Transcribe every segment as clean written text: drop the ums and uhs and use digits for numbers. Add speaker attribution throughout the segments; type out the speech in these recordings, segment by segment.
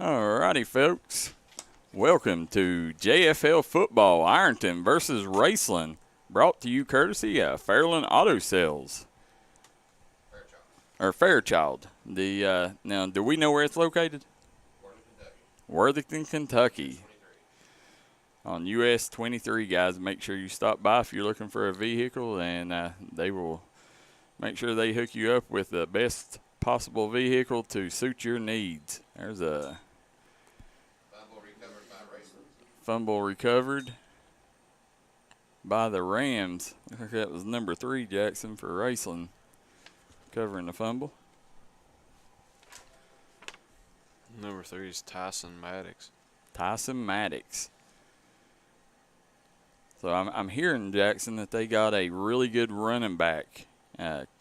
Speaker 1: Alrighty, folks. Welcome to JFL football, Ironton versus Raceland, brought to you courtesy of Fairland Auto Sales. Fairchild. Now, do we know where it's located? Worthington, Kentucky. On US 23, guys. Make sure you stop by if you're looking for a vehicle, and they will make sure they hook you up with the best possible vehicle to suit your needs. There's a fumble recovered by the Rams. I think that was number 3, Jaxon, for Raceland, covering the fumble.
Speaker 2: Number 3 is Tyson Maddox.
Speaker 1: Tyson Maddox. So I'm hearing, Jaxon, that they got a really good running back,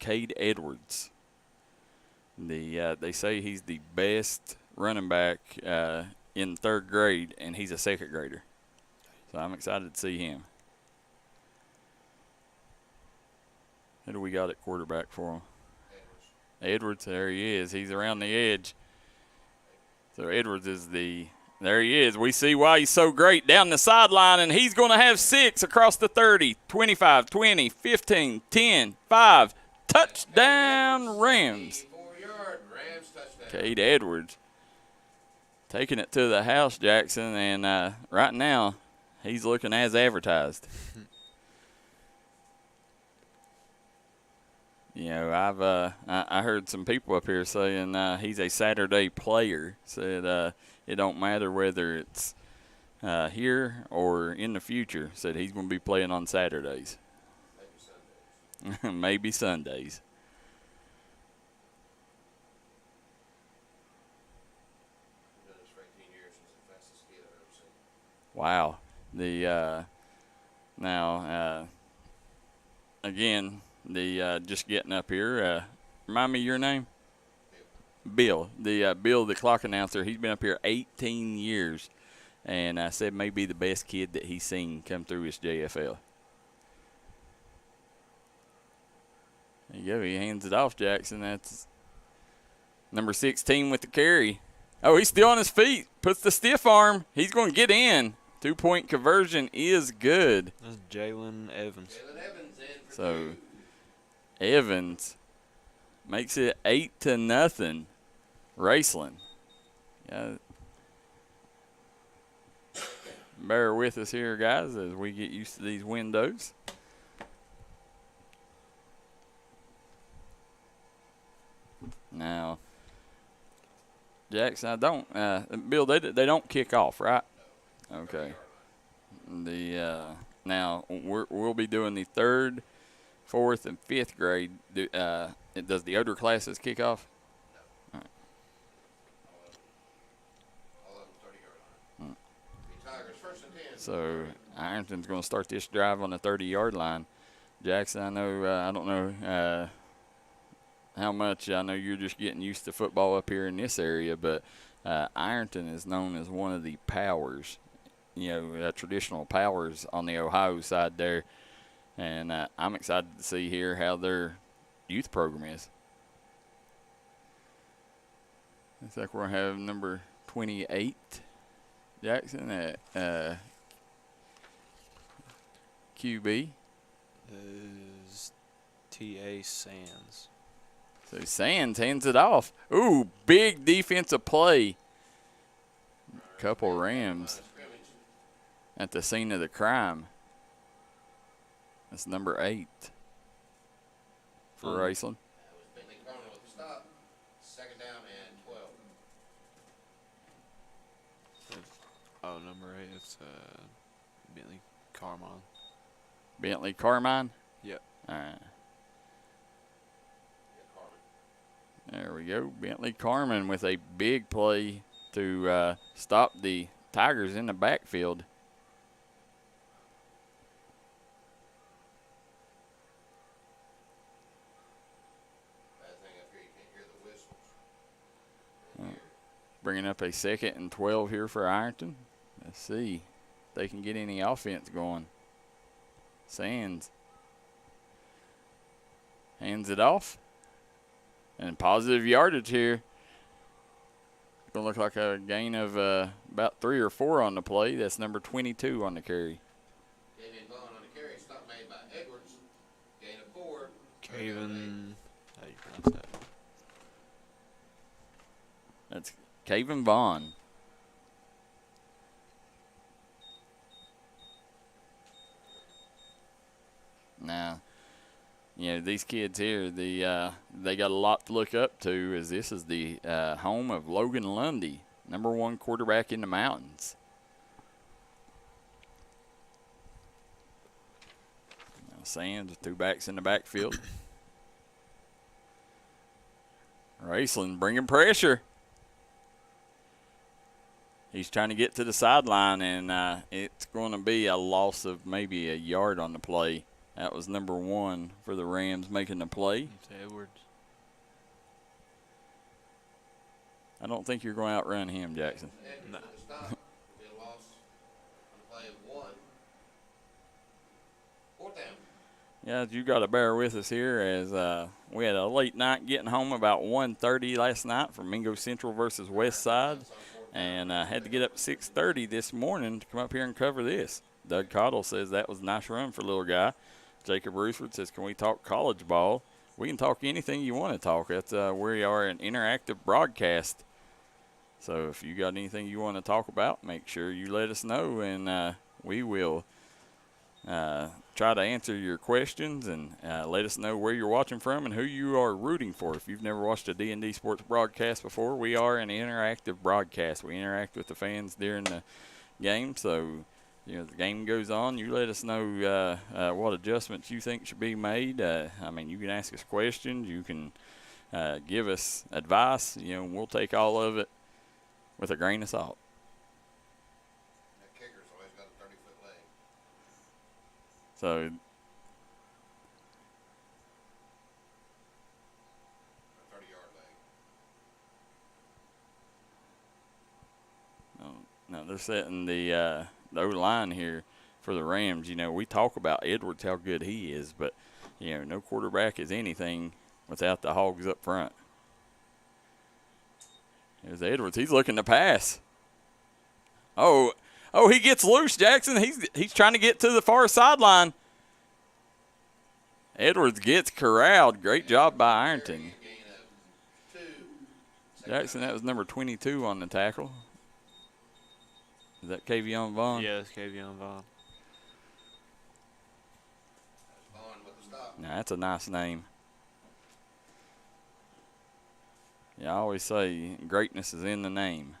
Speaker 1: Cade Edwards. They say he's the best running back in 3rd grade, and he's a 2nd grader. So I'm excited to see him. Who do we got at quarterback for him? Edwards, there he is. He's around the edge. So Edwards is there he is. We see why he's so great down the sideline, and he's going to have 6 across the 30, 25, 20, 15, 10, 5. Touchdown, Rams.
Speaker 3: 4-yard Rams touchdown.
Speaker 1: Cade Edwards taking it to the house, Jaxon, and right now he's looking as advertised. You know, I heard some people up here saying he's a Saturday player. Said it don't matter whether it's here or in the future. Said he's going to be playing on Saturdays.
Speaker 3: Maybe Sundays.
Speaker 1: Maybe Sundays.
Speaker 3: Been doing this for 18 years. He's the fastest kid I've ever seen.
Speaker 1: Wow. Again, just getting up here. Remind me your name? Bill. Bill, the clock announcer. He's been up here 18 years, and said maybe the best kid that he's seen come through his JFL. There you go. He hands it off, Jaxon. That's number 16 with the carry. Oh, he's still on his feet. Puts the stiff arm. He's going to get in. 2-point conversion is good.
Speaker 2: That's Jalen Evans.
Speaker 3: Jalen Evans in for
Speaker 1: So
Speaker 3: 2.
Speaker 1: Evans makes it 8-0. Raceland. Yeah. Bear with us here, guys, as we get used to these windows. Now, Jaxon, Bill, they don't kick off, right? Okay. Now we'll be doing the 3rd, 4th, and 5th grade. Does the other classes kick off?
Speaker 3: All of them 30-yard line. The Tigers first and 10.
Speaker 1: So Ironton's going to start this drive on the 30-yard line. Jaxon, I don't know how much. I know you're just getting used to football up here in this area, but Ironton is known as one of the powers, traditional powers on the Ohio side there. And I'm excited to see here how their youth program is. Looks like we're going to have number 28, Jaxon, at QB.
Speaker 2: Is T.A. Sands.
Speaker 1: So Sands hands it off. Ooh, big defensive play. Couple Rams at the scene of the crime. That's number 8 for Raceland.
Speaker 3: That was Bentley Cronin with the stop. 2nd down and 12.
Speaker 2: Number 8. It's Bentley Carmine.
Speaker 1: Bentley Carmine?
Speaker 2: Yep.
Speaker 1: All right.
Speaker 3: Yeah, Carmen.
Speaker 1: There we go. Bentley Carmine with a big play to stop the Tigers in the backfield. Bringing up a 2nd and 12 here for Ironton. Let's see if they can get any offense going. Sands hands it off. And positive yardage here. Going to look like a gain of about 3 or 4 on the play. That's number 22 on the carry.
Speaker 3: David Vaughn on the carry. Stop made by Edwards. Gain of 4.
Speaker 2: Caven. How do you pronounce that?
Speaker 1: That's Caven Vaughn. Now, you know, these kids here, they got a lot to look up to, as this is the home of Logan Lundy, number 1 quarterback in the mountains. Now, Sands with 2 backs in the backfield. Raceland bringing pressure. He's trying to get to the sideline, and it's going to be a loss of maybe a yard on the play. That was number 1 for the Rams making the play.
Speaker 2: It's Edwards.
Speaker 1: I don't think you're going to outrun him, Jaxon.
Speaker 2: No.
Speaker 3: Edwards with the stop. Will be a loss on the play of 1. 4th down.
Speaker 1: Yeah, you got to bear with us here, as we had a late night getting home about 1:30 last night from Mingo Central versus West Side, and had to get up at 6:30 this morning to come up here and cover this. Doug Cottle says that was a nice run for little guy. Jacob Roosford says, can we talk college ball? We can talk anything you want to talk. That's we are an interactive broadcast. So if you got anything you want to talk about, make sure you let us know, and we will try to answer your questions, and let us know where you're watching from and who you are rooting for. If you've never watched a D&D Sports broadcast before, we are an interactive broadcast. We interact with the fans during the game, so you know, the game goes on, you let us know what adjustments you think should be made. I mean, you can ask us questions. You can give us advice. You know, we'll take all of it with a grain of salt.
Speaker 3: That kicker's always got a 30-foot leg.
Speaker 1: So,
Speaker 3: A 30-yard leg.
Speaker 1: no, they're setting the O-line here for the Rams. You know, we talk about Edwards, how good he is, but, you know, no quarterback is anything without the Hogs up front. There's Edwards. He's looking to pass. Oh, he gets loose, Jaxon. He's trying to get to the far sideline. Edwards gets corralled. Great job by Ironton.
Speaker 3: Gain of 2.
Speaker 1: Jaxon, that was number 22 on the tackle. Is that Kavion Vaughn?
Speaker 2: Yeah, it's Cavion Vaughn.
Speaker 3: That's Vaughn with the stop.
Speaker 1: Now, that's a nice name. Yeah, I always say greatness is in the name.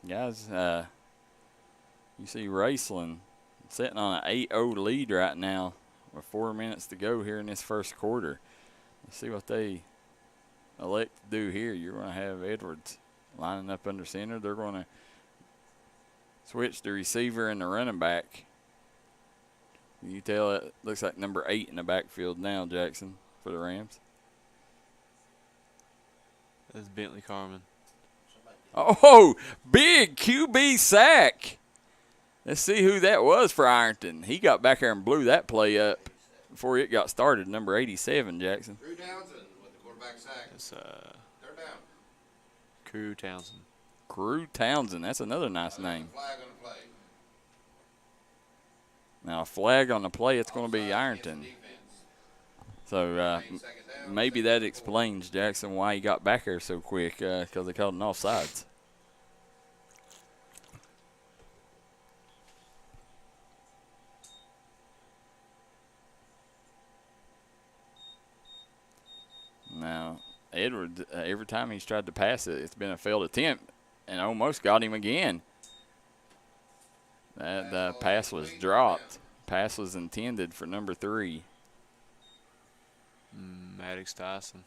Speaker 1: Guys, you see Raceland sitting on an 8-0 lead right now with 4 minutes to go here in this first quarter. Let's see what they elect to do here. You're going to have Edwards lining up under center. They're going to switch the receiver and the running back. You tell it looks like number 8 in the backfield now, Jaxon, for the Rams.
Speaker 2: That's Bentley Carmen.
Speaker 1: Oh, big QB sack. Let's see who that was for Ironton. He got back there and blew that play up before it got started. Number 87, Jaxon.
Speaker 3: Drew Townsend with the quarterback sack.
Speaker 2: It's
Speaker 3: 3rd down.
Speaker 2: Crew Townsend.
Speaker 1: Crew Townsend. That's another nice name.
Speaker 3: Flag on the play.
Speaker 1: Now, a flag on the play, it's going to be
Speaker 3: Offside against
Speaker 1: Ironton.
Speaker 3: the defense.
Speaker 1: So
Speaker 3: Second down,
Speaker 1: maybe
Speaker 3: second
Speaker 1: that
Speaker 3: and 4.
Speaker 1: explains, Jaxon, why he got back there so quick, because they called an offsides. Now, Edwards, every time he's tried to pass it, it's been a failed attempt, and almost got him again. That pass was dropped. Pass was intended for number 3.
Speaker 2: Maddox Tyson.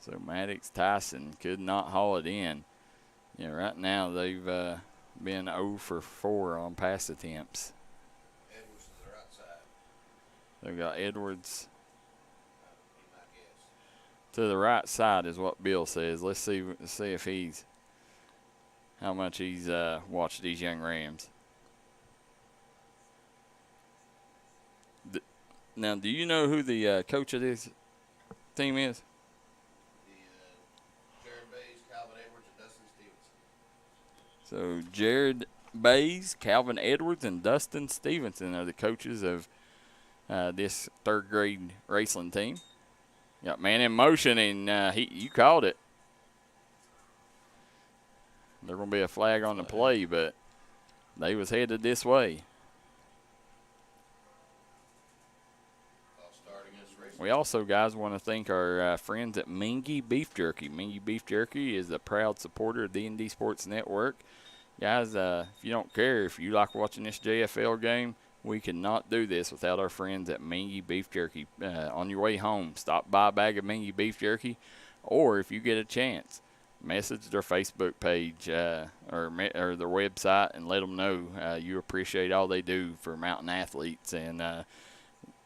Speaker 1: So Maddox Tyson could not haul it in. You know, right now they've been 0 for 4 on pass attempts.
Speaker 3: Edwards to the right side.
Speaker 1: They've got Edwards
Speaker 3: Be my guess.
Speaker 1: to the right side is what Bill says. Let's see if he's how much he's watched these young Rams. Now, do you know who the coach of this team is?
Speaker 3: Jared Bays, Calvin Edwards, and Dustin Stevenson.
Speaker 1: So Jared Bays, Calvin Edwards, and Dustin Stevenson are the coaches of this third-grade Raceland team. Got man in motion, and you called it. There's going to be a flag on the play, but they was headed this way. We also, guys, want to thank our friends at Mingy Beef Jerky. Mingy Beef Jerky is a proud supporter of D&D Sports Network. Guys, if you don't care, if you like watching this JFL game, we cannot do this without our friends at Mingy Beef Jerky. On your way home, stop by a bag of Mingy Beef Jerky, or if you get a chance, message their Facebook page or their website and let them know you appreciate all they do for mountain athletes and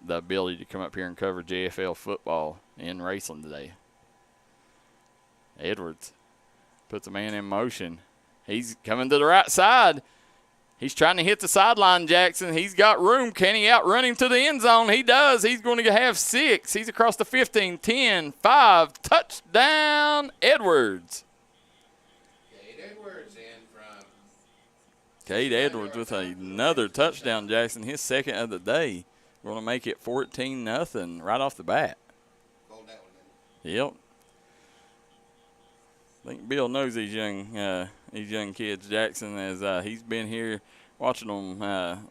Speaker 1: the ability to come up here and cover JFL football in Raceland today. Edwards puts a man in motion. He's coming to the right side. He's trying to hit the sideline, Jaxon. He's got room. Can he outrun him to the end zone? He does. He's going to have 6. He's across the 15, 10, 5. Touchdown, Edwards.
Speaker 3: Cade Edwards in from.
Speaker 1: Cade Edwards with another touchdown, Jaxon. His second of the day. Going to make it 14-0 right off the bat.
Speaker 3: Called that one, didn't
Speaker 1: Yep. I think Bill knows these young kids, Jaxon, as he's been here watching them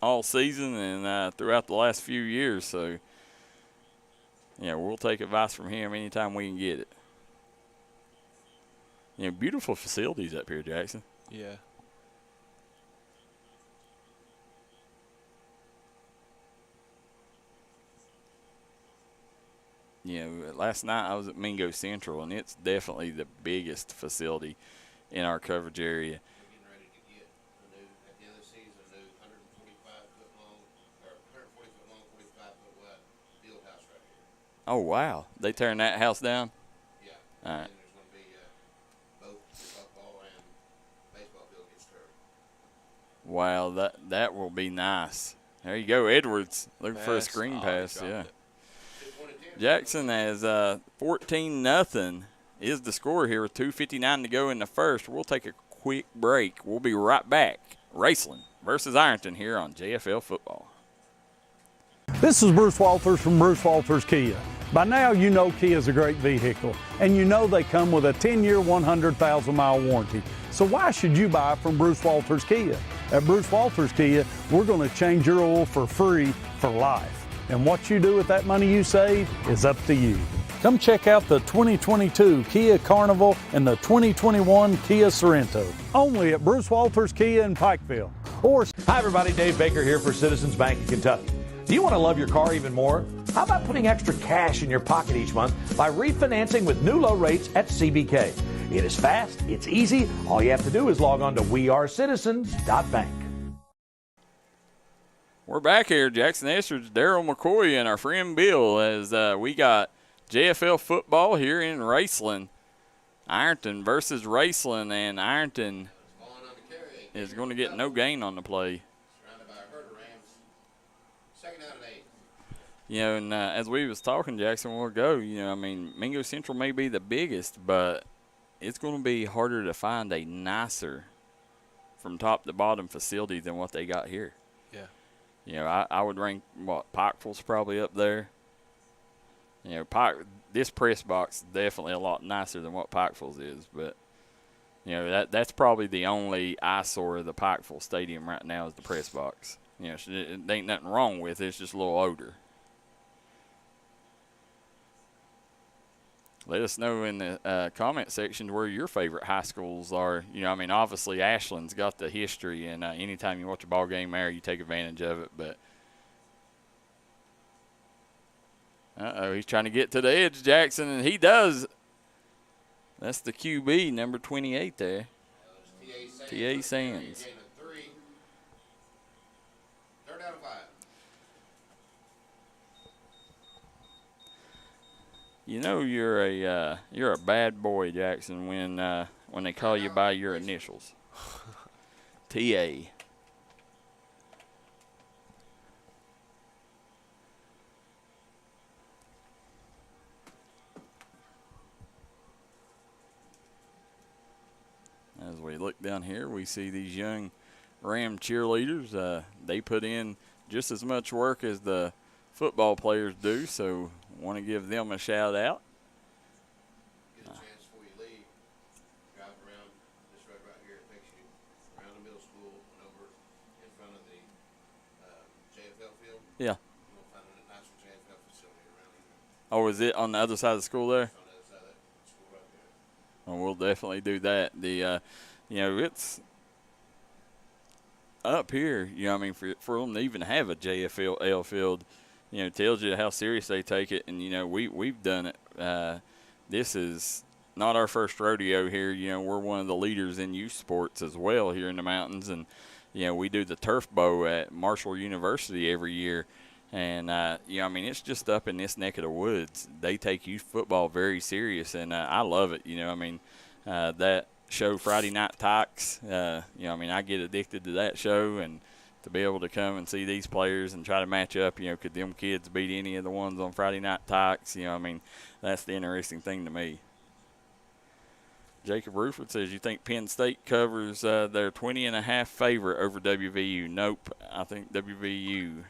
Speaker 1: all season and throughout the last few years. So, yeah, we'll take advice from him anytime we can get it. You know, beautiful facilities up here, Jaxon.
Speaker 2: Yeah.
Speaker 1: You know, last night I was at Mingo Central, and it's definitely the biggest facility in our coverage area.
Speaker 3: We're getting ready to get a new, at the end of the season, a new 145-foot long, or 140-foot long, 45-foot wide field house right here.
Speaker 1: Oh, wow. They tearing that house down?
Speaker 3: Yeah.
Speaker 1: All right.
Speaker 3: And there's going to be both the football and baseball field gets turned.
Speaker 1: Wow, that will be nice. There you go, Edwards. Looking for a
Speaker 2: Pass.
Speaker 1: screen
Speaker 2: Oh,
Speaker 1: pass,
Speaker 2: he
Speaker 1: yeah.
Speaker 2: dropped it.
Speaker 1: Jaxon has 14-0 is the score here with 2:59 to go in the first. We'll take a quick break. We'll be right back. Raceland versus Ironton here on JFL Football.
Speaker 4: This is Bruce Walters from Bruce Walters Kia. By now you know Kia is a great vehicle, and you know they come with a 10-year, 100,000-mile warranty. So why should you buy from Bruce Walters Kia? At Bruce Walters Kia, we're going to change your oil for free for life. And what you do with that money you save is up to you. Come check out the 2022 Kia Carnival and the 2021 Kia Sorento. Only at Bruce Walters Kia in Pikeville. Or
Speaker 5: Hi everybody, Dave Baker here for Citizens Bank in Kentucky. Do you want to love your car even more? How about putting extra cash in your pocket each month by refinancing with new low rates at CBK? It is fast, it's easy. All you have to do is log on to wearecitizens.bank.
Speaker 1: We're back here, Jaxon Estridge, Darryl McCoy, and our friend Bill, as we got JFL football here in Raceland. Ironton versus Raceland, and Ironton is going to get no gain on the play.
Speaker 3: Surrounded by a herd of Rams. Second out and 8.
Speaker 1: You know, and as we was talking, Jaxon, we'll go, you know, I mean, Mingo Central may be the biggest, but it's going to be harder to find a nicer from top to bottom facility than what they got here.
Speaker 2: Yeah.
Speaker 1: You know, I would rank, Pikeville's probably up there. You know, this press box is definitely a lot nicer than what Pikeville's is, but, you know, that's probably the only eyesore of the Pikeville Stadium right now is the press box. You know, it ain't nothing wrong with it. It's just a little odor. Let us know in the comment section where your favorite high schools are. You know, I mean, obviously Ashland's got the history, and anytime you watch a ball game there, you take advantage of it. But he's trying to get to the edge, Jaxon, and he does. That's the QB, number 28 there. T.A. Sands.
Speaker 3: Third down and 5.
Speaker 1: You know you're a bad boy, Jaxon, when they call you by your initials. T.A. we look down here, we see these young Ram cheerleaders. They put in just as much work as the football players do, so want to give them a shout out.
Speaker 3: Get a chance before you leave, drive around this road right here. It takes you around the middle school and over in front of the JFL field.
Speaker 1: Yeah.
Speaker 3: You'll find a nice JFL facility around here.
Speaker 1: Oh, is it on the other side of the school there?
Speaker 3: On the other side of that school right there.
Speaker 1: Well, we'll definitely do that. It's up here, I mean, for them to even have a JFL field, tells you how serious they take it. And, we've done it. This is not our first rodeo here. We're one of the leaders in youth sports as well here in the mountains. And, we do the turf bow at Marshall University every year. And, it's just up in this neck of the woods. They take youth football very serious, and I love it. That show Friday Night Talks, I get addicted to that show, and to be able to come and see these players and try to match up, could them kids beat any of the ones on Friday Night Talks? That's the interesting thing to me. Jacob Ruford says, you think Penn State covers their 20.5 favorite over WVU? Nope. I think WVU.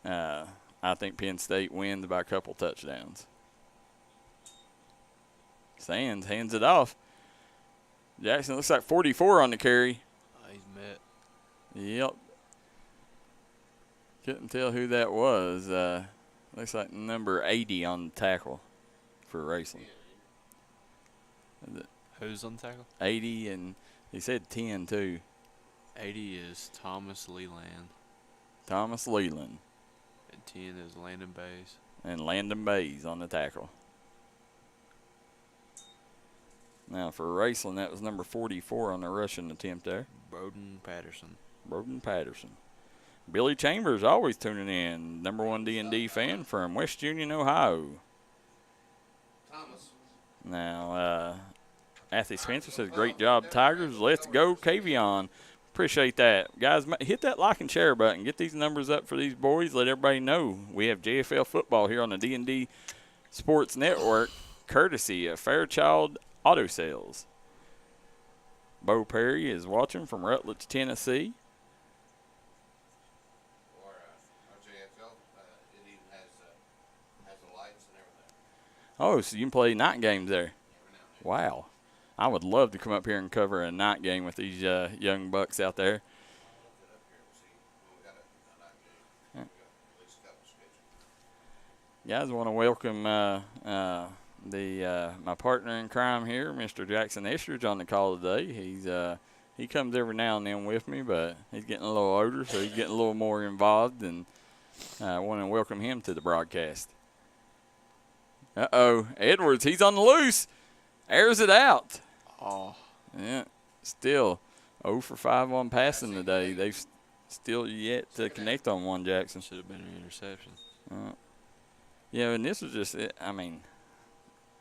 Speaker 1: I think Penn State wins by a couple touchdowns. Sands hands it off. Jaxon looks like 44 on the carry.
Speaker 2: He's met.
Speaker 1: Yep. Couldn't tell who that was. Looks like number 80 on the tackle for Raceland.
Speaker 2: Who's on the tackle?
Speaker 1: 80, and he said 10 too.
Speaker 2: 80 is Thomas Leland.
Speaker 1: Thomas Leland.
Speaker 2: And 10 is Landon Bays.
Speaker 1: And Landon Bays on the tackle. Now for Raceland, that was number 44 on the rushing attempt there.
Speaker 2: Broden Patterson.
Speaker 1: Broden Patterson. Billy Chambers always tuning in. Number 1 D&D fan from West Union, Ohio.
Speaker 3: Thomas.
Speaker 1: Now, Athy Spencer says, great job, Tigers. Let's go, Kavion. Appreciate that. Guys, hit that like and share button. Get these numbers up for these boys. Let everybody know we have JFL football here on the D&D Sports Network, courtesy of Fairchild Auto Sales. Bo Perry is watching from Rutledge, Tennessee.
Speaker 3: Or our JFL, it even has the lights and everything.
Speaker 1: Oh, so you can play night games there.
Speaker 3: Every now and then.
Speaker 1: Wow. I would love to come up here and cover a night game with these young bucks out there.
Speaker 3: I'll look it up here and see when we got a night game. We've got at least a couple scheduled.
Speaker 1: Guys, I want to welcome my partner in crime here, Mr. Jaxon Estridge, on the call today. He comes every now and then with me, but he's getting a little older, so he's getting a little more involved, and I want to welcome him to the broadcast. Uh-oh, Edwards, he's on the loose. Airs it out.
Speaker 2: Oh.
Speaker 1: Yeah, still 0 for 5 on passing today. They've still yet to connect on one, Jaxon.
Speaker 2: Should have been an interception.
Speaker 1: And this was just it. I mean,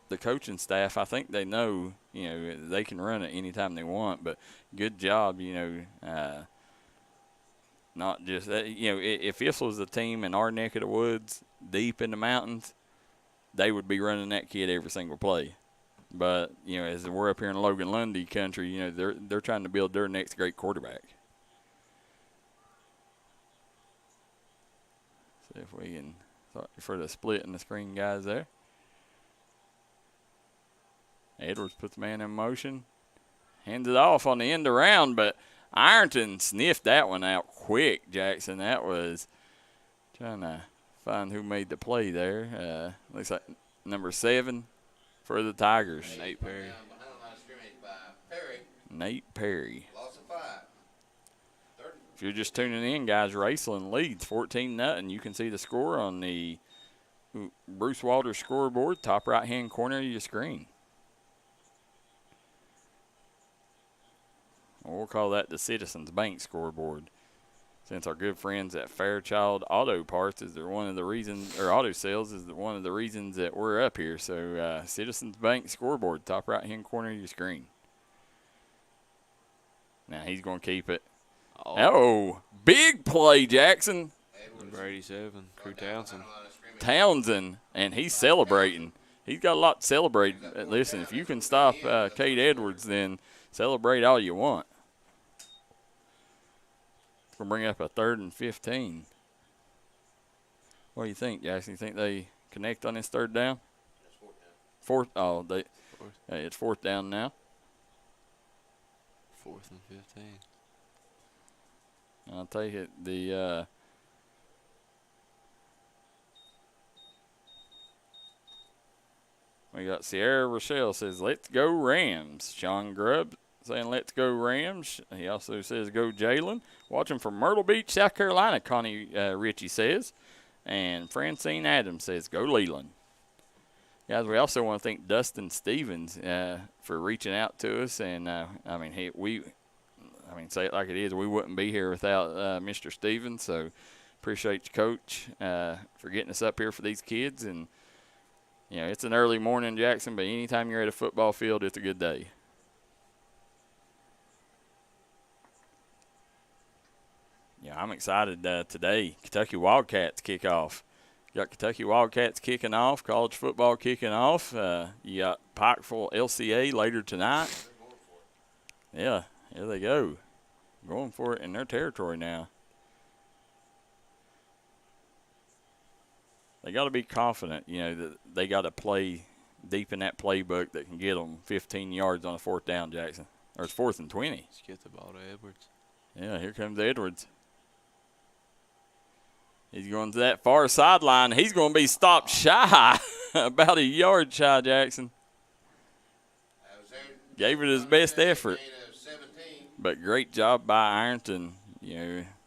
Speaker 1: the coaching staff, I think they know, they can run it anytime they want, but good job, not just that. If this was a team in our neck of the woods, deep in the mountains, they would be running that kid every single play. But, as we're up here in Logan Lundy country, they're trying to build their next great quarterback. See if we can, sorry for the split in the screen, guys, there. Edwards puts the man in motion. Hands it off on the end around, but Ironton sniffed that one out quick, Jaxon. That was trying to find who made the play there. Looks like number 7 for the Tigers.
Speaker 2: Nate Perry.
Speaker 3: Behind the line of scrimmage by Perry.
Speaker 1: Nate Perry.
Speaker 3: Loss of 5. Third.
Speaker 1: If you're just tuning in, guys, Raceland leads 14-0. You can see the score on the Bruce Walters scoreboard, top right-hand corner of your screen. We'll call that the Citizens Bank scoreboard, since our good friends at Fairchild Auto Parts is one of the reasons, or Auto Sales is one of the reasons that we're up here. So Citizens Bank scoreboard, top right-hand corner of your screen. Now he's going to keep it. Oh, big play, Jaxon.
Speaker 2: Number 87, Crew Townsend.
Speaker 1: Townsend, and he's celebrating. he's got a lot to celebrate. Listen, if you can stop Cade Edwards, then celebrate all you want. It's going to bring up a 3rd and 15. What do you think, Jaxon? You think they connect on this 3rd down?
Speaker 3: That's fourth down.
Speaker 1: Fourth. Oh, it's 4th down now.
Speaker 2: 4th and 15.
Speaker 1: I'll take it. We got Sierra Rochelle says, "Let's go Rams." Sean Grubb saying, "Let's go Rams." He also says, "Go Jalen." Watching from Myrtle Beach, South Carolina, Connie Ritchie says. And Francine Adams says, "Go Leland." Guys, we also want to thank Dustin Stevens for reaching out to us. And, say it like it is, we wouldn't be here without Mr. Stevens. So appreciate you, Coach, for getting us up here for these kids. And, it's an early morning, Jaxon, but anytime you're at a football field, it's a good day. Yeah, I'm excited today. Kentucky Wildcats kick off. You got Kentucky Wildcats kicking off, college football kicking off. You got Pikeville LCA later tonight. Yeah, here they go. Going for it in their territory now. They got to be confident, that they got to play deep in that playbook that can get them 15 yards on a 4th down, Jaxon. Or it's 4th and 20.
Speaker 2: Let's get the ball to Edwards.
Speaker 1: Yeah, here comes Edwards. He's going to that far sideline. He's going to be stopped shy, about a yard shy, Jaxon. Gave it his best effort. But great job by Ironton.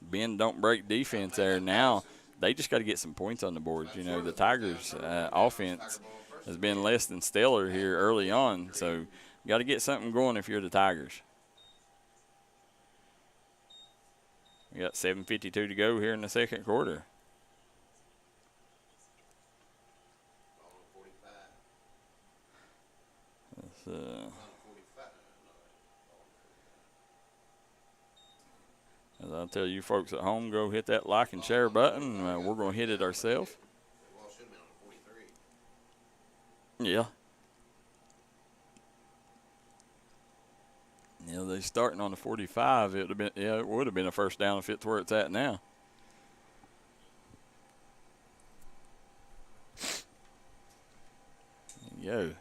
Speaker 1: Bend don't break defense there. Now they just got to get some points on the board. The Tigers' offense has been less than stellar here early on. So you got to get something going if you're the Tigers. We got 7:52 to go here in the 2nd quarter. As I'll tell you folks at home, go hit that like and share button. We're going to hit it ourselves. Yeah. They're starting on the 45. It would have been a 1st down if it's where it's at now. There you go.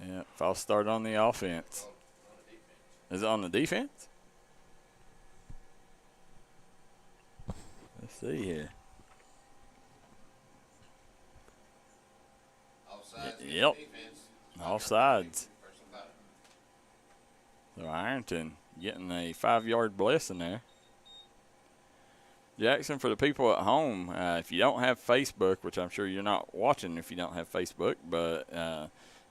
Speaker 1: Yeah, false start on the offense. Is it on the defense? Let's see here. Yep. Offsides. So Ironton getting a 5-yard blessing there. Jaxon, for the people at home, if you don't have Facebook, which I'm sure you're not watching if you don't have Facebook, but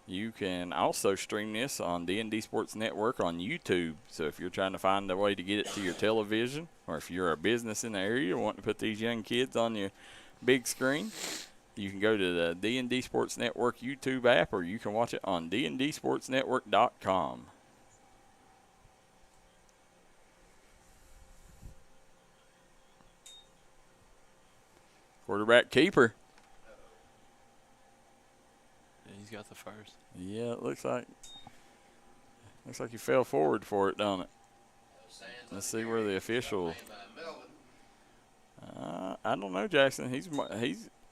Speaker 1: you can also stream this on D&D Sports Network on YouTube. So if you're trying to find a way to get it to your television, or if you're a business in the area wanting to put these young kids on your big screen, you can go to the D&D Sports Network YouTube app, or you can watch it on dndsportsnetwork.com. Quarterback keeper.
Speaker 2: Yeah, he's got the 1st.
Speaker 1: Yeah, it looks like he fell forward for it, don't it? Let's see where the official. I don't know, Jaxon.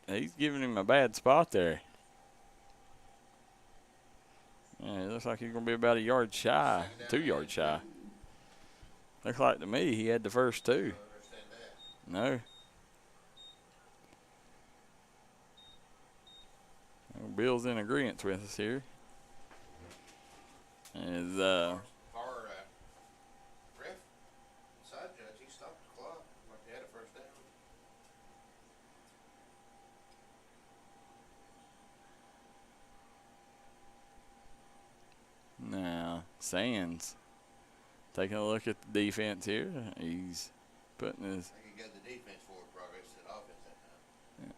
Speaker 1: He's giving him a bad spot there. Yeah, it looks like he's gonna be about a yard shy, 2 yards shy. Looks like to me he had the first 2. No. Well, Bill's in agreement with us here. Is
Speaker 3: Our ref, side judge, he stopped the clock like they had a 1st down.
Speaker 1: now Sands taking a look at the defense here. He's putting his.
Speaker 3: I think he got the defense forward progress to the offense that time.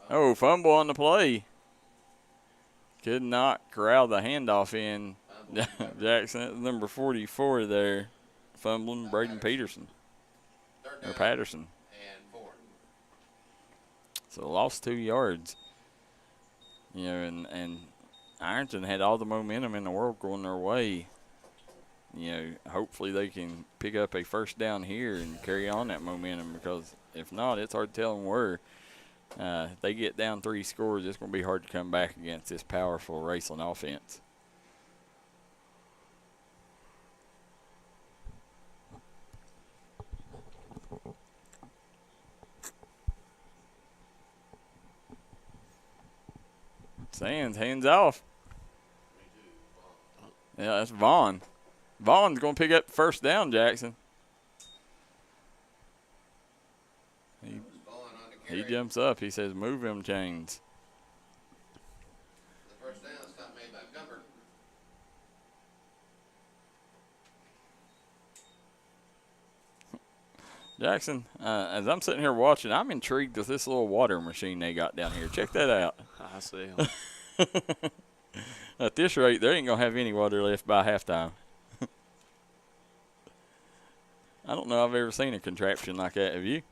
Speaker 1: Oh, fumble on the play. Could not corral the handoff in. Jaxon, number 44 there, fumbling. Braden Peterson. Or Patterson.
Speaker 3: And 4.
Speaker 1: So lost 2 yards. You know, and Ironton had all the momentum in the world going their way. You know, hopefully they can pick up a first down here and carry on that momentum, because if not, it's hard to tell them where. If they get down 3 scores, it's going to be hard to come back against this powerful Raceland offense. Sands hands off. Yeah, that's Vaughn. Vaughn's going to pick up the first down, Jackson. He jumps up. He says, move him, Chains.
Speaker 3: The first down is not made by Gumber.
Speaker 1: Jackson, as I'm sitting here watching, I'm intrigued with this little water machine they got down here. Check that out.
Speaker 2: I see him.
Speaker 1: At this rate, there ain't going to have any water left by halftime. I don't know I've ever seen a contraption like that. Have you?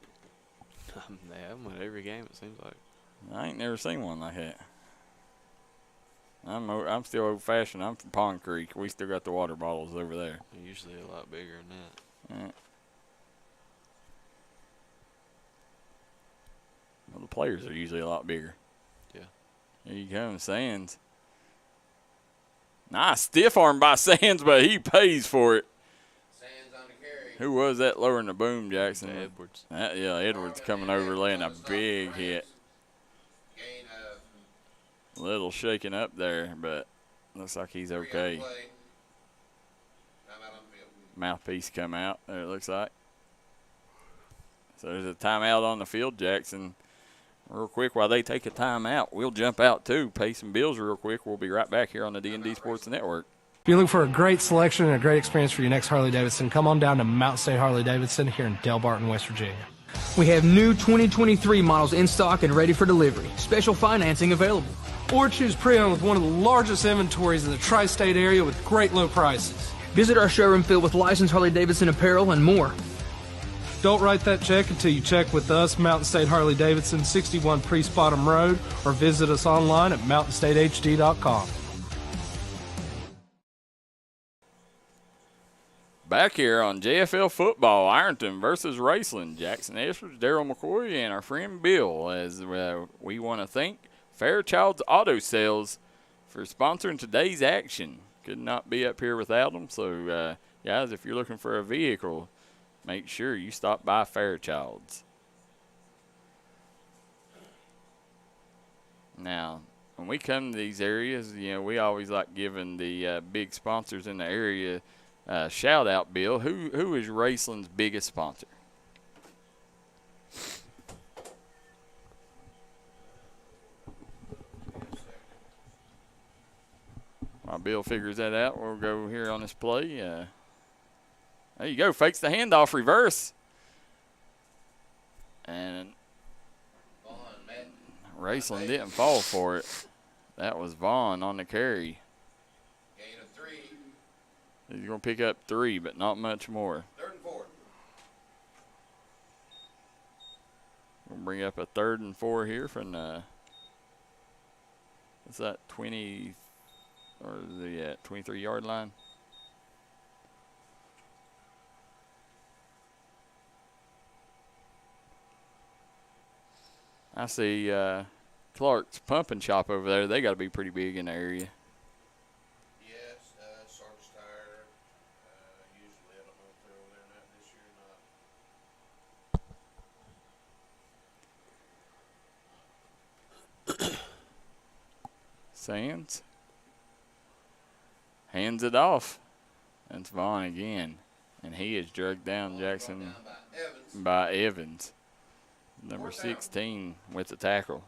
Speaker 2: They have them at every game, it seems like.
Speaker 1: I ain't never seen one like that. I'm still old-fashioned. I'm from Pond Creek. We still got the water bottles over there.
Speaker 2: They're usually a lot bigger than that.
Speaker 1: Well, the players are usually a lot bigger.
Speaker 2: Yeah.
Speaker 1: Here you come, Sands. Nice stiff arm by Sands, but he pays for it.
Speaker 3: Sands on the carry.
Speaker 1: Who was that lowering the boom, Jackson?
Speaker 2: Edwards.
Speaker 1: Yeah, Edwards coming over laying a big hit.
Speaker 3: Gain of
Speaker 1: A little shaken up there, but looks like he's
Speaker 3: 3 on
Speaker 1: okay.
Speaker 3: play. Timeout on the field.
Speaker 1: Mouthpiece come out there, it looks like. So there's a timeout on the field, Jackson. Real quick, while they take a timeout, we'll jump out too, pay some bills real quick. We'll be right back here on the D&D Sports Network.
Speaker 6: If you're looking for a great selection and a great experience for your next Harley-Davidson, come on down to Mountain State Harley-Davidson here in Del Barton, West Virginia.
Speaker 7: We have new 2023 models in stock and ready for delivery. Special financing available.
Speaker 6: Or choose pre-owned with one of the largest inventories in the tri-state area with great low prices.
Speaker 7: Visit our showroom filled with licensed Harley-Davidson apparel and more.
Speaker 6: Don't write that check until you check with us, Mountain State Harley-Davidson, 61 Priest Bottom Road, or visit us online at mountainstatehd.com.
Speaker 1: Back here on JFL football, Ironton versus Raceland. Jaxon, Estridge, Darryl, McCoy, and our friend Bill, as we want to thank Fairchild's Auto Sales for sponsoring today's action. Could not be up here without them. So, guys, if you're looking for a vehicle, make sure you stop by Fairchild's. Now, when we come to these areas, you know, we always like giving the big sponsors in the area shout out. Bill, who is Raceland's biggest sponsor? While Bill figures that out, we'll go here on this play. There you go, fakes the handoff, reverse. And Raceland didn't fall for it. That was Vaughn on the carry.
Speaker 3: Gain of 3.
Speaker 1: He's going to pick up 3, but not much more.
Speaker 3: 3rd and 4.
Speaker 1: We'll bring up a 3rd and 4 here from the, what's that, 20, or the 23-yard line? I see Clark's Pump and Shop over there. They got to be pretty big in the area.
Speaker 3: Yes, Sarge's Tire. Usually, I don't know if they're over there or not this year or not.
Speaker 1: Sands hands it off. That's Vaughn again. And he is drugged down, Jackson,
Speaker 3: Down by Evans.
Speaker 1: by Evans. Number 16 with the tackle.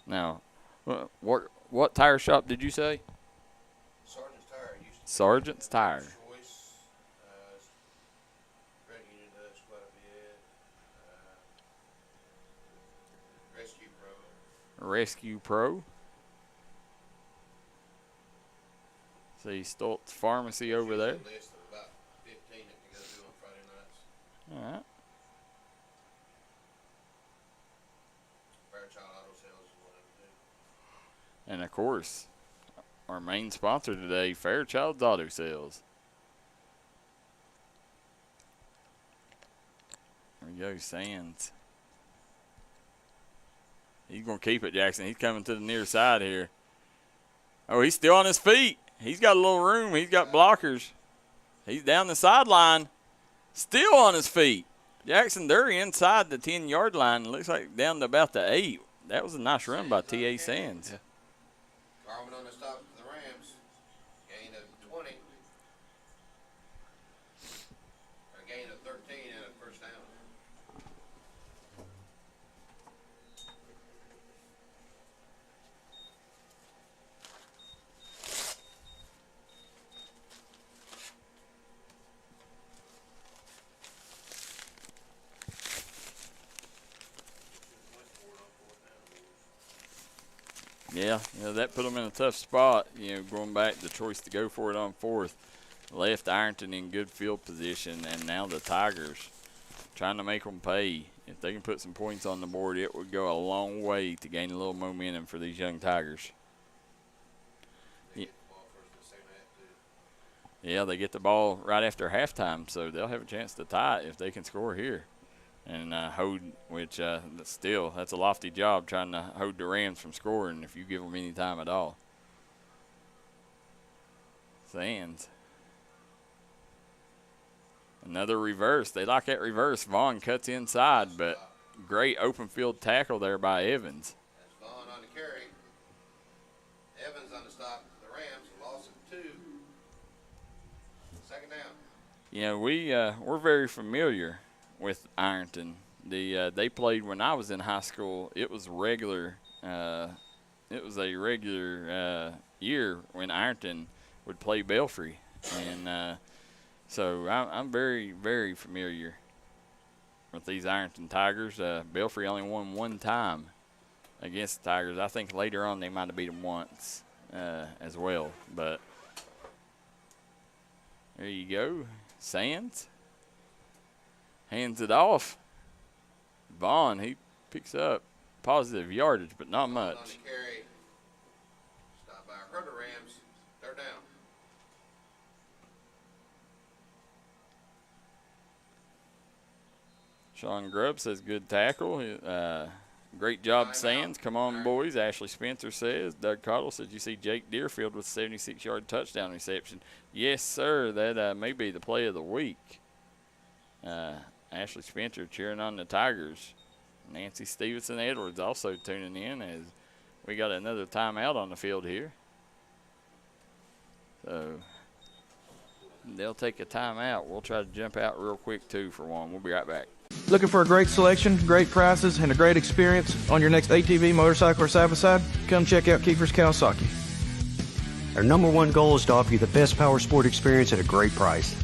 Speaker 1: Now, what tire shop did you say?
Speaker 3: Sarge's Tire used to be
Speaker 1: Sergeant's Tire.
Speaker 3: Choice. Credit Union does quite a bit. Rescue Pro.
Speaker 1: Rescue Pro. See, See Stoltz Pharmacy over there.
Speaker 3: A list of about 15 that you go do on Friday nights.
Speaker 1: All right.
Speaker 3: Fairchild Auto Sales is one of them too.
Speaker 1: And of course, our main sponsor today, Fairchild's Auto Sales. There we go, Sands. He's going to keep it, Jaxon. He's coming to the near side here. Oh, he's still on his feet. He's got a little room. He's got blockers. He's down the sideline. Still on his feet. Jaxon, they're inside the 10-yard line. It looks like down to about the 8. That was a nice run by T.A. Sands.
Speaker 2: Yeah.
Speaker 3: Garmin on the stop for the Rams. Gain of 20. A gain of 13 and a first down.
Speaker 1: Yeah, that put them in a tough spot, going back the choice to go for it on 4th. Left Ironton in good field position, and now the Tigers trying to make them pay. If they can put some points on the board, it would go a long way to gain a little momentum for these young Tigers. Yeah, they get the ball right after halftime, so they'll have a chance to tie it if they can score here. And hold, which still, that's a lofty job trying to hold the Rams from scoring if you give them any time at all. Sands. Another reverse. They like that reverse. Vaughn cuts inside, but great open field tackle there by Evans.
Speaker 3: That's Vaughn on the carry. Evans on the stop for the Rams. Loss of 2. Second down.
Speaker 1: We're very familiar with Ironton. They played when I was in high school. It was regular. It was a regular year when Ironton would play Belfry, and so I'm very, very familiar with these Ironton Tigers. Belfry only won one time against the Tigers. I think later on they might have beat them once as well. But there you go, Sands. Hands it off. Vaughn, he picks up positive yardage, but not much.
Speaker 3: On the carry. Stop by Herder Rams. Third down.
Speaker 1: Sean Grubb says good tackle. Great job, Sands. Come on, boys. Ashley Spencer says. Doug Cottle says, you see Jake Deerfield with a 76-yard touchdown reception. Yes, sir. That may be the play of the week. Ashley Spencer cheering on the Tigers. Nancy Stevenson Edwards also tuning in as we got another timeout on the field here. So they'll take a timeout. We'll try to jump out real quick, too, for one. We'll be right back.
Speaker 7: Looking for a great selection, great prices, and a great experience on your next ATV, motorcycle, or side-by-side? Come check out Kiefer's Kawasaki.
Speaker 8: Our number one goal is to offer you the best power sport experience at a great price.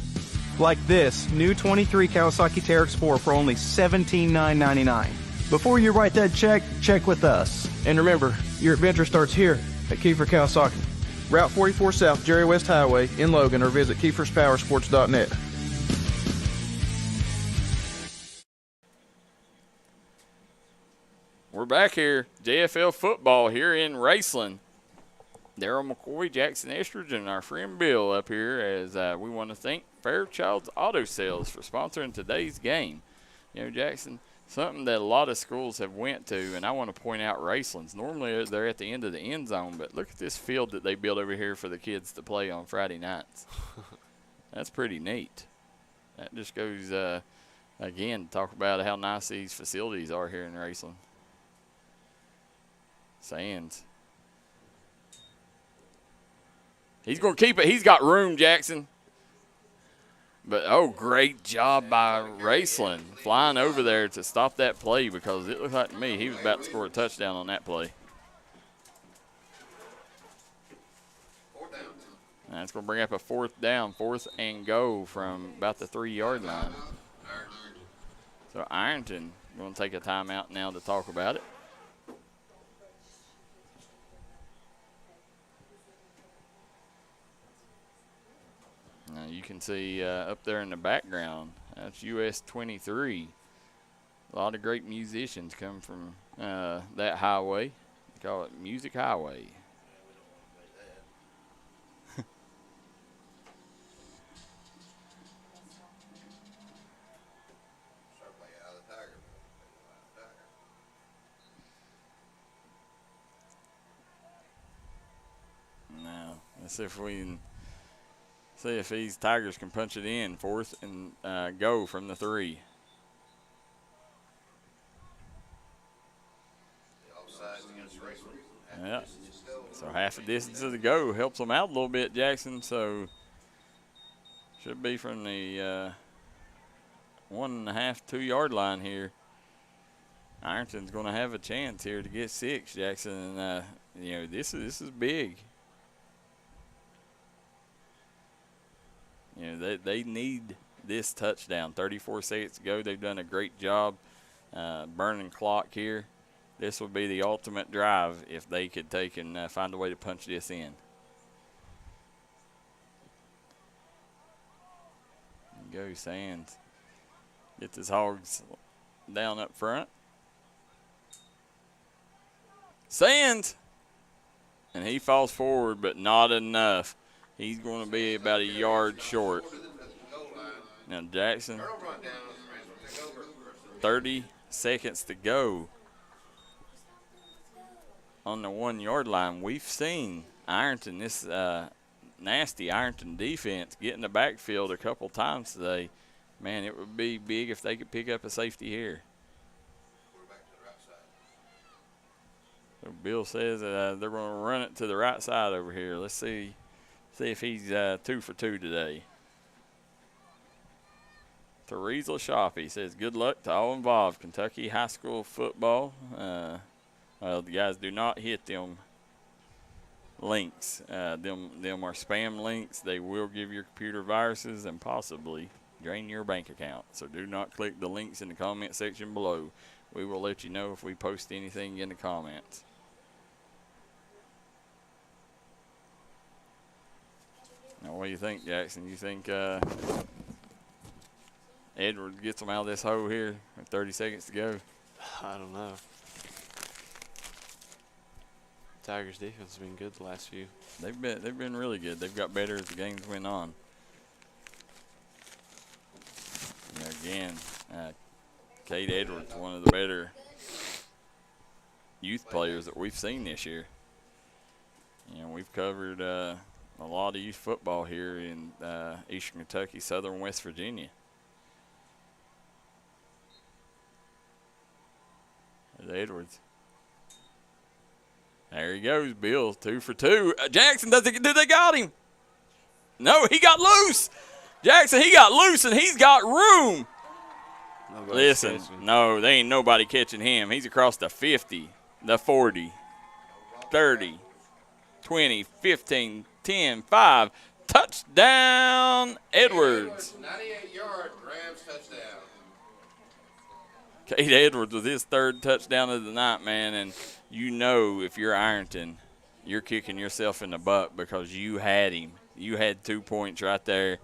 Speaker 7: Like this new 23 Kawasaki Teryx Sport for only $17,999.
Speaker 8: Before you write that check, check with us.
Speaker 7: And remember, your adventure starts here at Kiefer Kawasaki. Route 44 South, Jerry West Highway in Logan, or visit KiefersPowersports.net.
Speaker 1: We're back here, JFL football here in Raceland. Darryl McCoy, Jaxon Estridge, and our friend Bill up here as we want to thank Fairchild's Auto Sales for sponsoring today's game. Jaxon, something that a lot of schools have went to, and I want to point out Raceland's. Normally they're at the end of the end zone, but look at this field that they built over here for the kids to play on Friday nights. That's pretty neat. That just goes, again, talk about how nice these facilities are here in Raceland. Sands. He's going to keep it. He's got room, Jaxon. But, great job by Raceland flying over there to stop that play, because it looked like to me he was about to score a touchdown on that play.
Speaker 3: Fourth down.
Speaker 1: And that's going to bring up a 4th down, 4th and go from about the 3-yard line. So Ironton going to take a timeout now to talk about it. Now you can see up there in the background, that's US 23. A lot of great musicians come from that highway. They call it Music Highway.
Speaker 3: Start playing out of the Tiger.
Speaker 1: Now let's see if we can see if these Tigers can punch it in. 4th and go from the 3. Yeah. So half a distance to the go helps them out a little bit, Jaxon. So should be from the 1.5, 2 yard line here. Ironton's going to have a chance here to get 6, Jaxon. And, you know, this is big. You know, they need this touchdown. 34 seconds to go. They've done a great job burning clock here. This would be the ultimate drive if they could take and find a way to punch this in. Go Sands. Gets his Hogs down up front. Sands! And he falls forward, but not enough. He's going to be about a yard short. Now Jaxon, 30 seconds to go. On the 1 yard line, we've seen Ironton, this nasty Ironton defense, get in the backfield a couple times today. Man, it would be big if they could pick up a safety here. So Bill says they're going to run it to the right side over here. Let's see if he's 2 for 2 today. Teresa Shoppy says, good luck to all involved. Kentucky high school football. Well, the guys do not hit them links. Them are spam links. They will give your computer viruses and possibly drain your bank account. So do not click the links in the comment section below. We will let you know if we post anything in the comments. Now, what do you think, Jaxon? You think Edwards gets them out of this hole here with 30 seconds to go?
Speaker 2: I don't know. Tigers defense has been good the last few.
Speaker 1: They've been really good. They've got better as the games went on. And again, Kate Edwards, one of the better youth players that we've seen this year. You know, we've covered a lot of youth football here in Eastern Kentucky, Southern West Virginia. There's Edwards. There he goes, Bill, 2 for 2. Jaxon, did they got him? No, he got loose. Jaxon, he got loose, and he's got room. Listen, no, they ain't nobody catching him. He's across the 50, the 40, 30, 20, 15, 10, 5. Touchdown, Edwards.
Speaker 3: 98 yards, Rams touchdown.
Speaker 1: Kate Edwards with his 3rd touchdown of the night, man, and you know if you're Ironton, you're kicking yourself in the butt because you had him. You had 2 points right there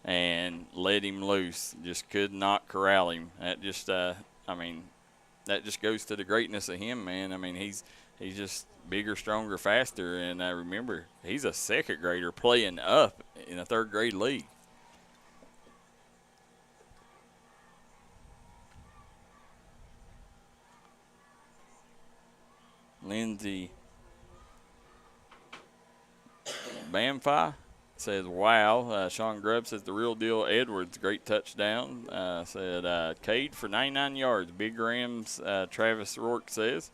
Speaker 1: and let him loose. Just could not corral him. That just, that just goes to the greatness of him, man. I mean, he's just bigger, stronger, faster, and remember, he's a 2nd grader playing up in a 3rd grade league. Lindsay Bamfi says, wow. Sean Grubb says, the real deal Edwards, great touchdown. Said, Cade for 99 yards. Big Rams, Travis Rourke says.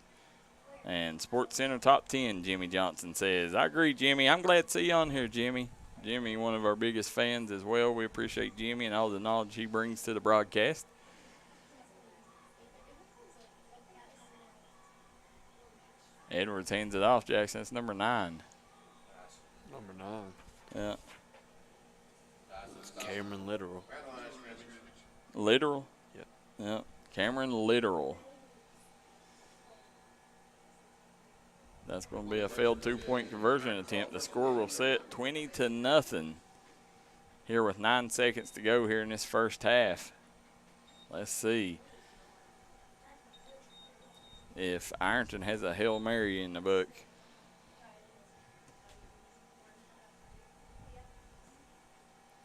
Speaker 1: And Sports Center top 10, Jimmy Johnson says, I agree, Jimmy. I'm glad to see you on here, Jimmy. Jimmy, one of our biggest fans as well. We appreciate Jimmy and all the knowledge he brings to the broadcast. Edwards hands it off, Jaxon. That's number 9.
Speaker 2: Number 9.
Speaker 1: Yeah.
Speaker 2: It's Cameron Literal.
Speaker 1: Literal?
Speaker 2: Yep.
Speaker 1: Yeah. Cameron Literal. That's going to be a failed 2-point conversion attempt. The score will set 20-0. here with 9 seconds to go here in this first half. Let's see if Ironton has a Hail Mary in the book.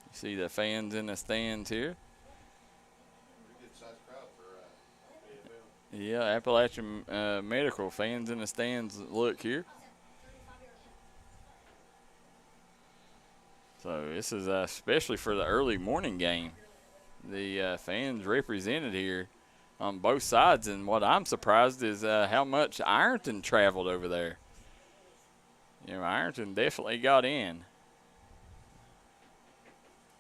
Speaker 1: You see the fans in the stands here.
Speaker 3: Pretty good sized crowd for JFL.
Speaker 1: Yeah, Appalachian Medical fans in the stands. Look here. So this is especially for the early morning game. The fans represented here on both sides, and what I'm surprised is how much Ironton traveled over there. You know, Ironton definitely got in.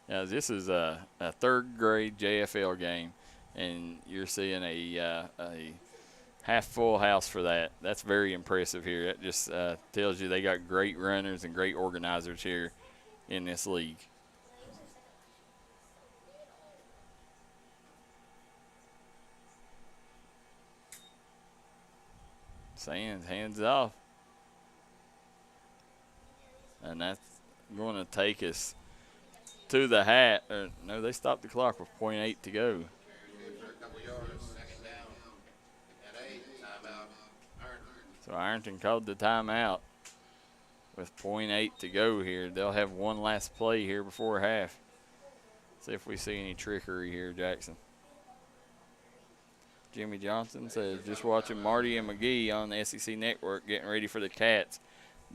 Speaker 1: As this is a third grade JFL game, and you're seeing a half full house for that. That's very impressive here. It just tells you they got great runners and great organizers here in this league. Sands hands off. And that's going to take us to the hat. No, they stopped the clock with .8 to go.
Speaker 3: For a couple yards, second down and 8, timeout, Ironton.
Speaker 1: So Ironton called the timeout with .8 to go here. They'll have one last play here before half. See if we see any trickery here, Jaxon. Jimmy Johnson says, just watching Marty and McGee on the SEC Network getting ready for the Cats.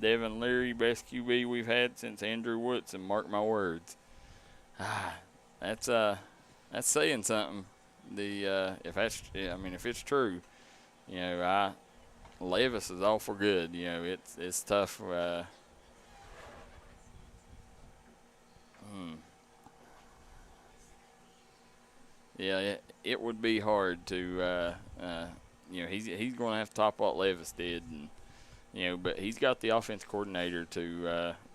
Speaker 1: Devin Leary, best QB we've had since Andrew Woodson, mark my words. That's saying something. If it's true, you know, Levis is awful good. You know, it's tough. Yeah, it would be hard to, you know, he's going to have to top what Levis did, and you know, but he's got the offense coordinator to,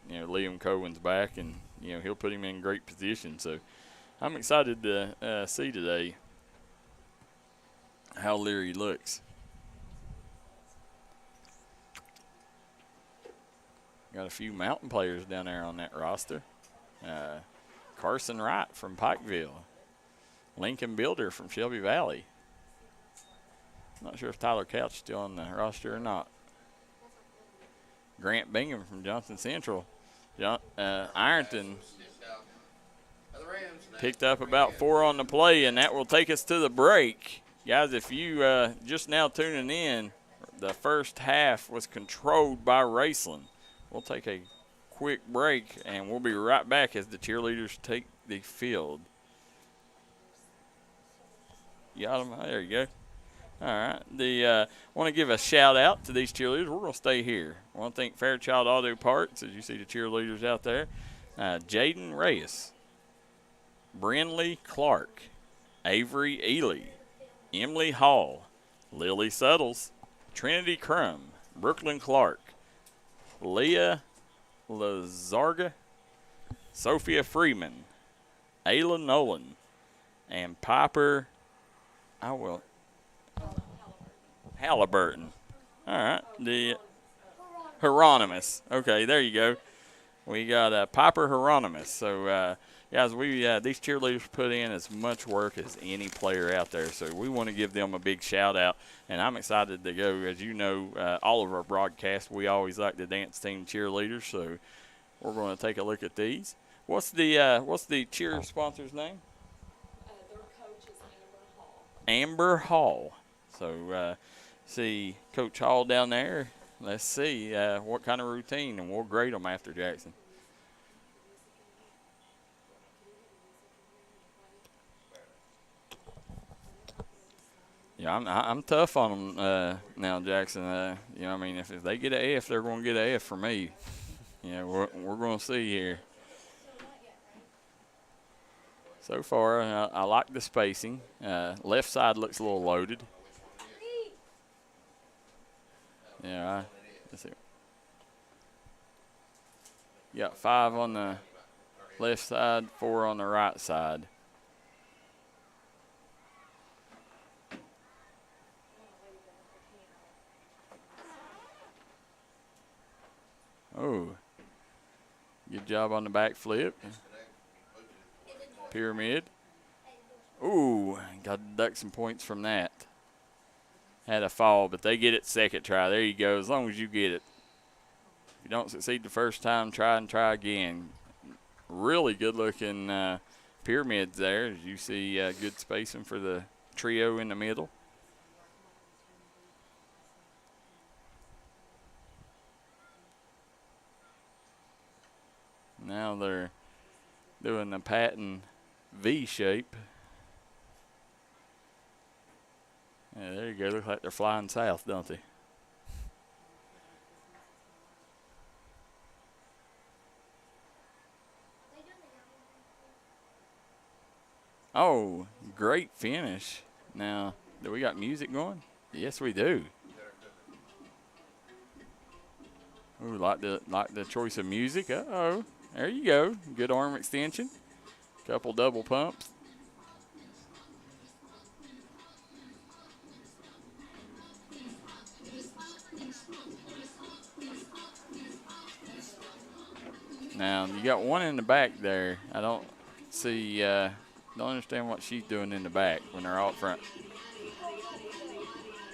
Speaker 1: you know, Liam Cohen's back, and you know he'll put him in great position. So I'm excited to see today how Leary looks. Got a few Mountain players down there on that roster. Carson Wright from Pikeville. Lincoln Builder from Shelby Valley. Not sure if Tyler Couch is still on the roster or not. Grant Bingham from Johnson Central. Ironton picked up about 4 on the play, and that will take us to the break. Guys, if you just now tuning in, the first half was controlled by Raceland. We'll take a quick break, and we'll be right back as the cheerleaders take the field. Got them? There you go. All right. Want to give a shout out to these cheerleaders. We're going to stay here. I want to thank Fairchild Auto Parts, as you see the cheerleaders out there. Jaden Reyes, Brinley Clark, Avery Ely, Emily Hall, Lily Suttles, Trinity Crum, Brooklyn Clark, Leah Lazarga, Sophia Freeman, Ayla Nolan, and Piper Halliburton. All right. The Hieronymus. Okay, there you go. We got Piper Hieronymus. So, guys, these cheerleaders put in as much work as any player out there. So we want to give them a big shout-out. And I'm excited to go. As you know, all of our broadcasts, we always like the dance team cheerleaders. So we're going to take a look at these. What's the cheer sponsor's name?
Speaker 9: Their coach is Amber Hall.
Speaker 1: Amber Hall. So see Coach Hall down there. Let's see what kind of routine, and we'll grade them after, Jaxon. Yeah, I'm tough on them now, Jaxon. You know, I mean, if they get an F, they're going to get an F for me. You know, we're going to see here. So far, I like the spacing. Left side looks a little loaded. Yeah, let's see. You got 5 on the left side, 4 on the right side. Oh, good job on the back flip. pyramid. Ooh, got to deduct some points from that. Had a fall, but they get it second try. There you go, as long as you get it. If you don't succeed the first time, try and try again. Really good-looking pyramids there. As you see, good spacing for the trio in the middle. Now they're doing the patent V shape. Yeah, there you go. Looks like they're flying south, don't they? Oh, great finish. Now, do we got music going? Yes, we do. Ooh, like the choice of music. Uh-oh. There you go. Good arm extension. Couple double pumps. Now, you got one in the back there. I don't see, don't understand what she's doing in the back when they're all up front.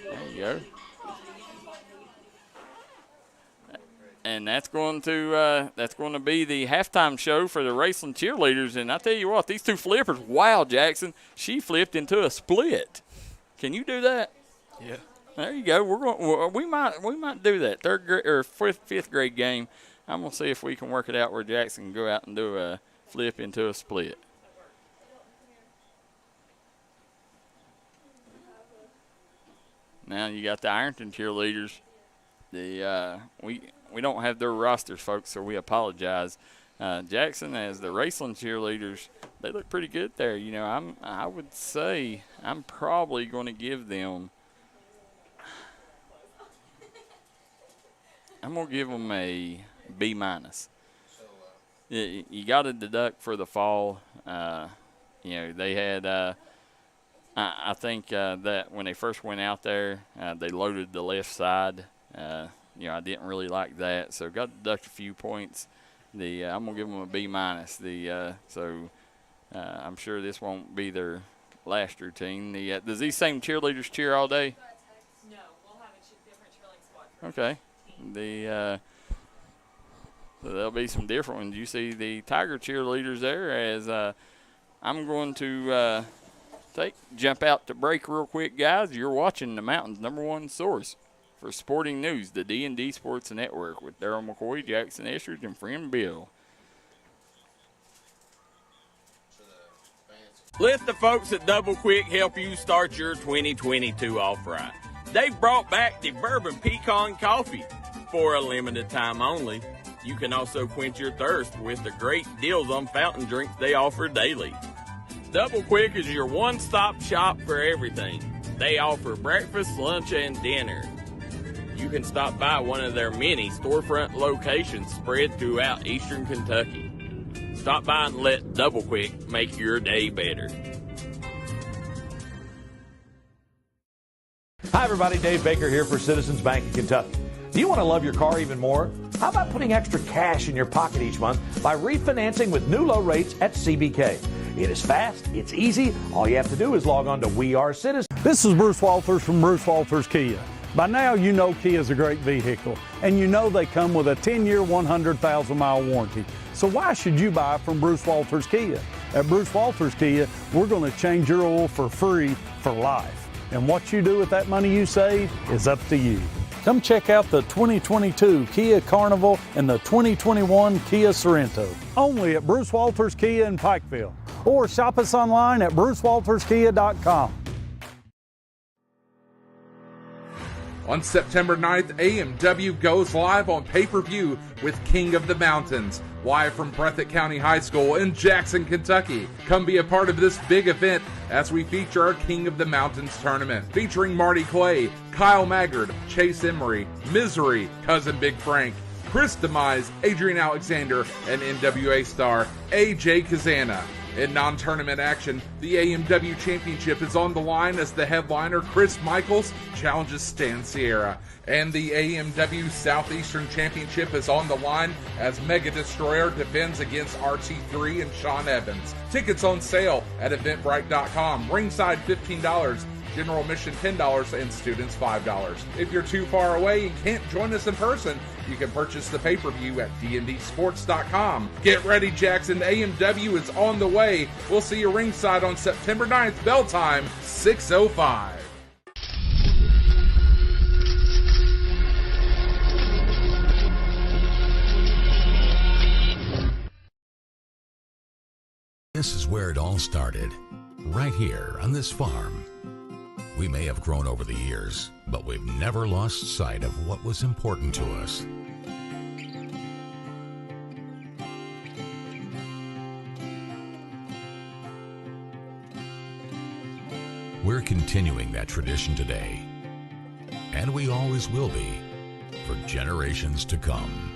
Speaker 1: There you go. And that's going to be the halftime show for the Raceland cheerleaders. And I tell you what, these two flippers, wow, Jaxon, she flipped into a split. Can you do that?
Speaker 2: Yeah.
Speaker 1: There you go. We might do that. Third grade or fifth grade game. I'm gonna see if we can work it out where Jaxon can go out and do a flip into a split. Now you got the Ironton cheerleaders. We don't have their rosters, folks, so we apologize. Jaxon, as the Raceland cheerleaders, they look pretty good there. You know, I would say I'm probably going to give them. I'm going to give them a B-. You got to deduct for the fall. You know, they had, I think that when they first went out there, they loaded the left side. You know, I didn't really like that, so got to deduct a few points. I'm going to give them a B-. I'm sure this won't be their last routine. Does these same cheerleaders cheer all day?
Speaker 9: No, we'll have a different cheerleading squad.
Speaker 1: Okay. So there'll be some different ones. You see the Tiger cheerleaders there. As I'm going to jump out to break real quick, guys. You're watching the Mountain's #1 source for sporting news, the D&D Sports Network, with Darryl, McCoy, Jaxon, Estridge, and friend Bill.
Speaker 10: Let the folks at Double Quick help you start your 2022 off right. They've brought back the Bourbon Pecan Coffee for a limited time only. You can also quench your thirst with the great deals on fountain drinks they offer daily. Double Quick is your one-stop shop for everything. They offer breakfast, lunch, and dinner. You can stop by one of their many storefront locations spread throughout eastern Kentucky. Stop by and let Double Quick make your day better.
Speaker 5: Hi, everybody. Dave Baker here for Citizens Bank in Kentucky. Do you want to love your car even more? How about putting extra cash in your pocket each month by refinancing with new low rates at CBK? It is fast, it's easy. All you have to do is log on to We Are Citizens.
Speaker 4: This is Bruce Walters from Bruce Walters Kia. By now, you know Kia is a great vehicle, and you know they come with a 10-year, 100,000-mile warranty. So why should you buy from Bruce Walters Kia? At Bruce Walters Kia, we're going to change your oil for free for life. And what you do with that money you save is up to you. Come check out the 2022 Kia Carnival and the 2021 Kia Sorento. Only at Bruce Walters Kia in Pikeville. Or shop us online at brucewalterskia.com.
Speaker 11: On September 9th, AMW goes live on pay-per-view with King of the Mountains, live from Breathitt County High School in Jackson, Kentucky. Come be a part of this big event as we feature our King of the Mountains tournament, featuring Marty Clay, Kyle Maggard, Chase Emery, Misery, Cousin Big Frank, Chris Demise, Adrian Alexander, and NWA star AJ Kazana. In non-tournament action, the AMW Championship is on the line as the headliner Chris Michaels challenges Stan Sierra. And the AMW Southeastern Championship is on the line as Mega Destroyer defends against RT3 and Sean Evans. Tickets on sale at eventbrite.com. Ringside $15. General admission $10 and students $5. If you're too far away and can't join us in person, you can purchase the pay-per-view at dndsports.com. Get ready, Jaxon. AMW is on the way. We'll see you ringside on September 9th, bell time, 6:05.
Speaker 12: This is where it all started, right here on this farm. We may have grown over the years, but we've never lost sight of what was important to us. We're continuing that tradition today, and we always will be for generations to come.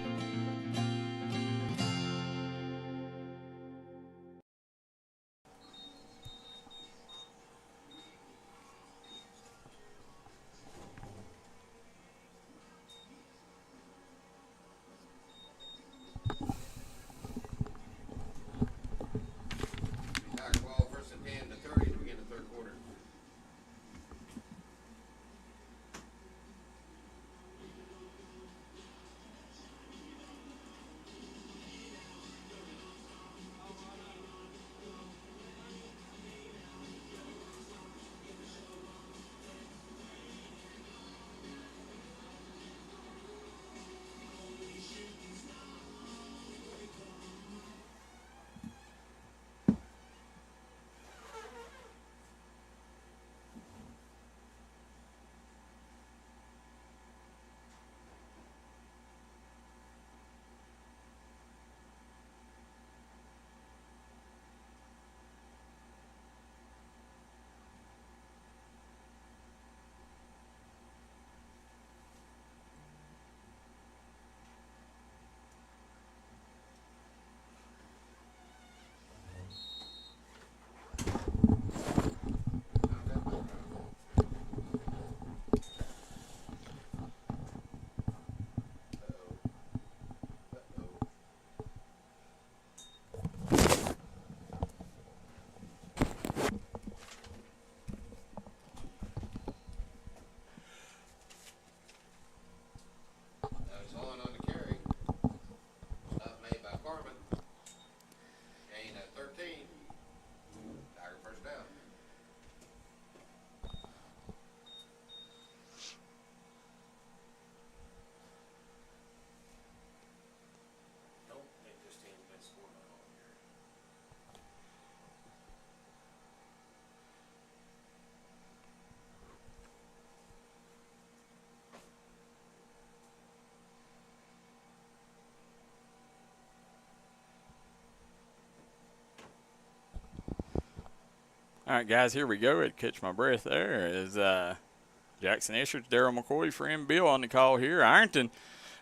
Speaker 1: All right, guys, here we go. I'd catch my breath there. Is Jaxon Estridge, Darryl McCoy, friend Bill on the call here. Ironton.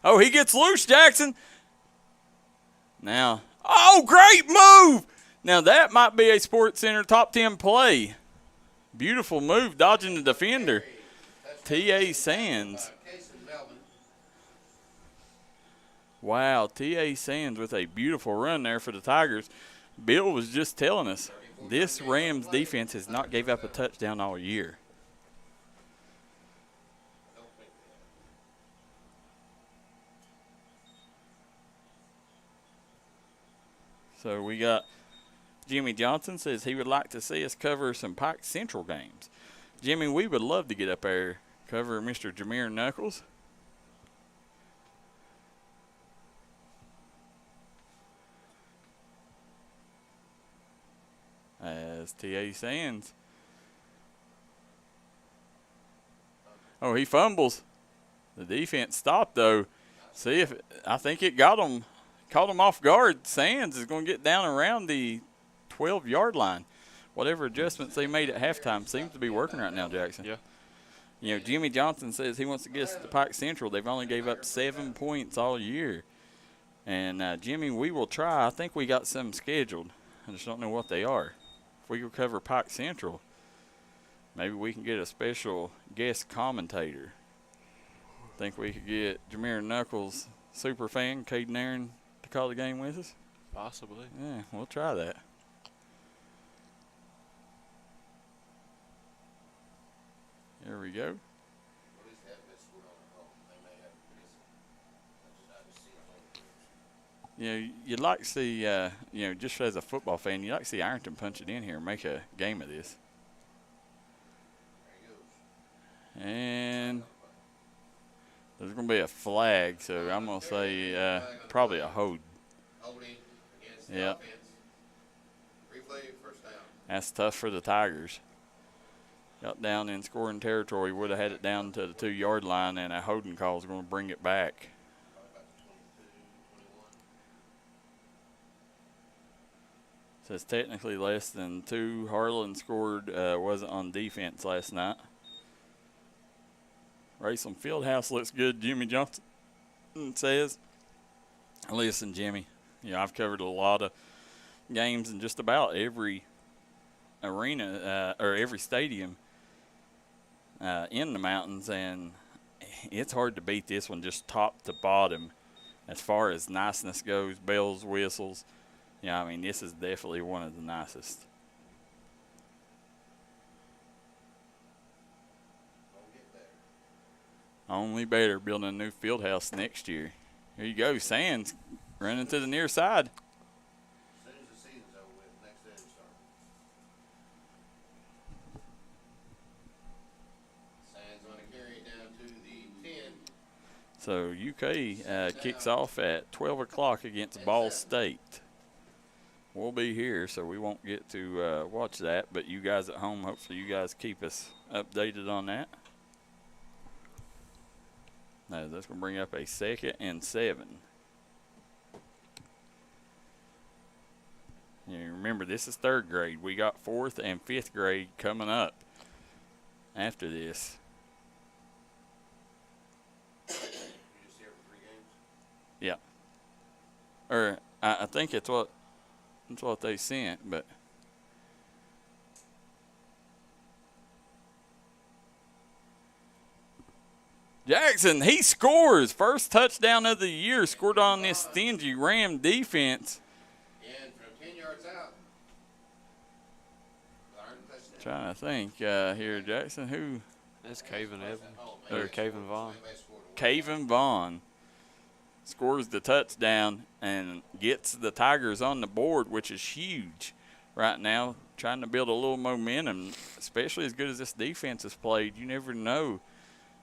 Speaker 1: Oh, he gets loose, Jaxon. Now, oh, great move. Now, that might be a Sports Center top 10 play. Beautiful move, dodging the defender. T.A. Sands. Wow, T.A. Sands with a beautiful run there for the Tigers. Bill was just telling us, this Rams defense has not gave up a touchdown all year. So we got Jimmy Johnson says he would like to see us cover some Pike Central games. Jimmy, we would love to get up there, cover Mr. Jameer Knuckles. As T.A. Sands. Oh, he fumbles. The defense stopped, though. See if I think it got him, caught him off guard. Sands is going to get down around the 12-yard line. Whatever adjustments they made at halftime seems to be working right now, Jaxon.
Speaker 2: Yeah.
Speaker 1: You know, Jimmy Johnson says he wants to get us to Pike Central. They've only gave up 7 points all year. And, Jimmy, we will try. I think we got some scheduled. I just don't know what they are. If we could cover Pike Central, maybe we can get a special guest commentator. Think we could get Jameer Knuckles, super fan, Caden Aaron, to call the game with us?
Speaker 2: Possibly.
Speaker 1: Yeah, we'll try that. There we go. You know, you'd like to see, you know, just as a football fan, you'd like to see Ironton punch it in here and make a game of this. And there's going to be a flag, so I'm going to say probably a hold. Yeah. That's tough for the Tigers. Got down in scoring territory, would have had it down to the 2-yard line, and a holding call is going to bring it back. Says technically less than 2. Harlan scored, wasn't on defense last night. Raceland Fieldhouse looks good, Jimmy Johnson says. Listen, Jimmy, you know, I've covered a lot of games in just about every arena or every stadium in the mountains, and it's hard to beat this one just top to bottom as far as niceness goes, bells, whistles. Yeah, I mean, this is definitely one of the nicest. Only better building a new field house next year. Here you go, Sands running to the near side.
Speaker 3: As soon as the season's over with, next day we start. Sands going to carry it down to the 10.
Speaker 1: So UK kicks off at 12 o'clock against Ball State. We'll be here, so we won't get to watch that, but you guys at home, hopefully you guys keep us updated on that. Now, that's going to bring up a 2nd and 7. You remember, this is 3rd grade. We got 4th and 5th grade coming up after this. Yeah. Or I think it's what they sent, but Jaxon, he scores. First touchdown of the year, scored on this stingy Ram defense.
Speaker 3: And from 10 yards out.
Speaker 1: Trying to think here, Jaxon, who?
Speaker 2: That's Caven Evans. Or Caven Vaughn.
Speaker 1: Caven Vaughn scores the touchdown and gets the Tigers on the board, which is huge right now, trying to build a little momentum, especially as good as this defense has played. You never know.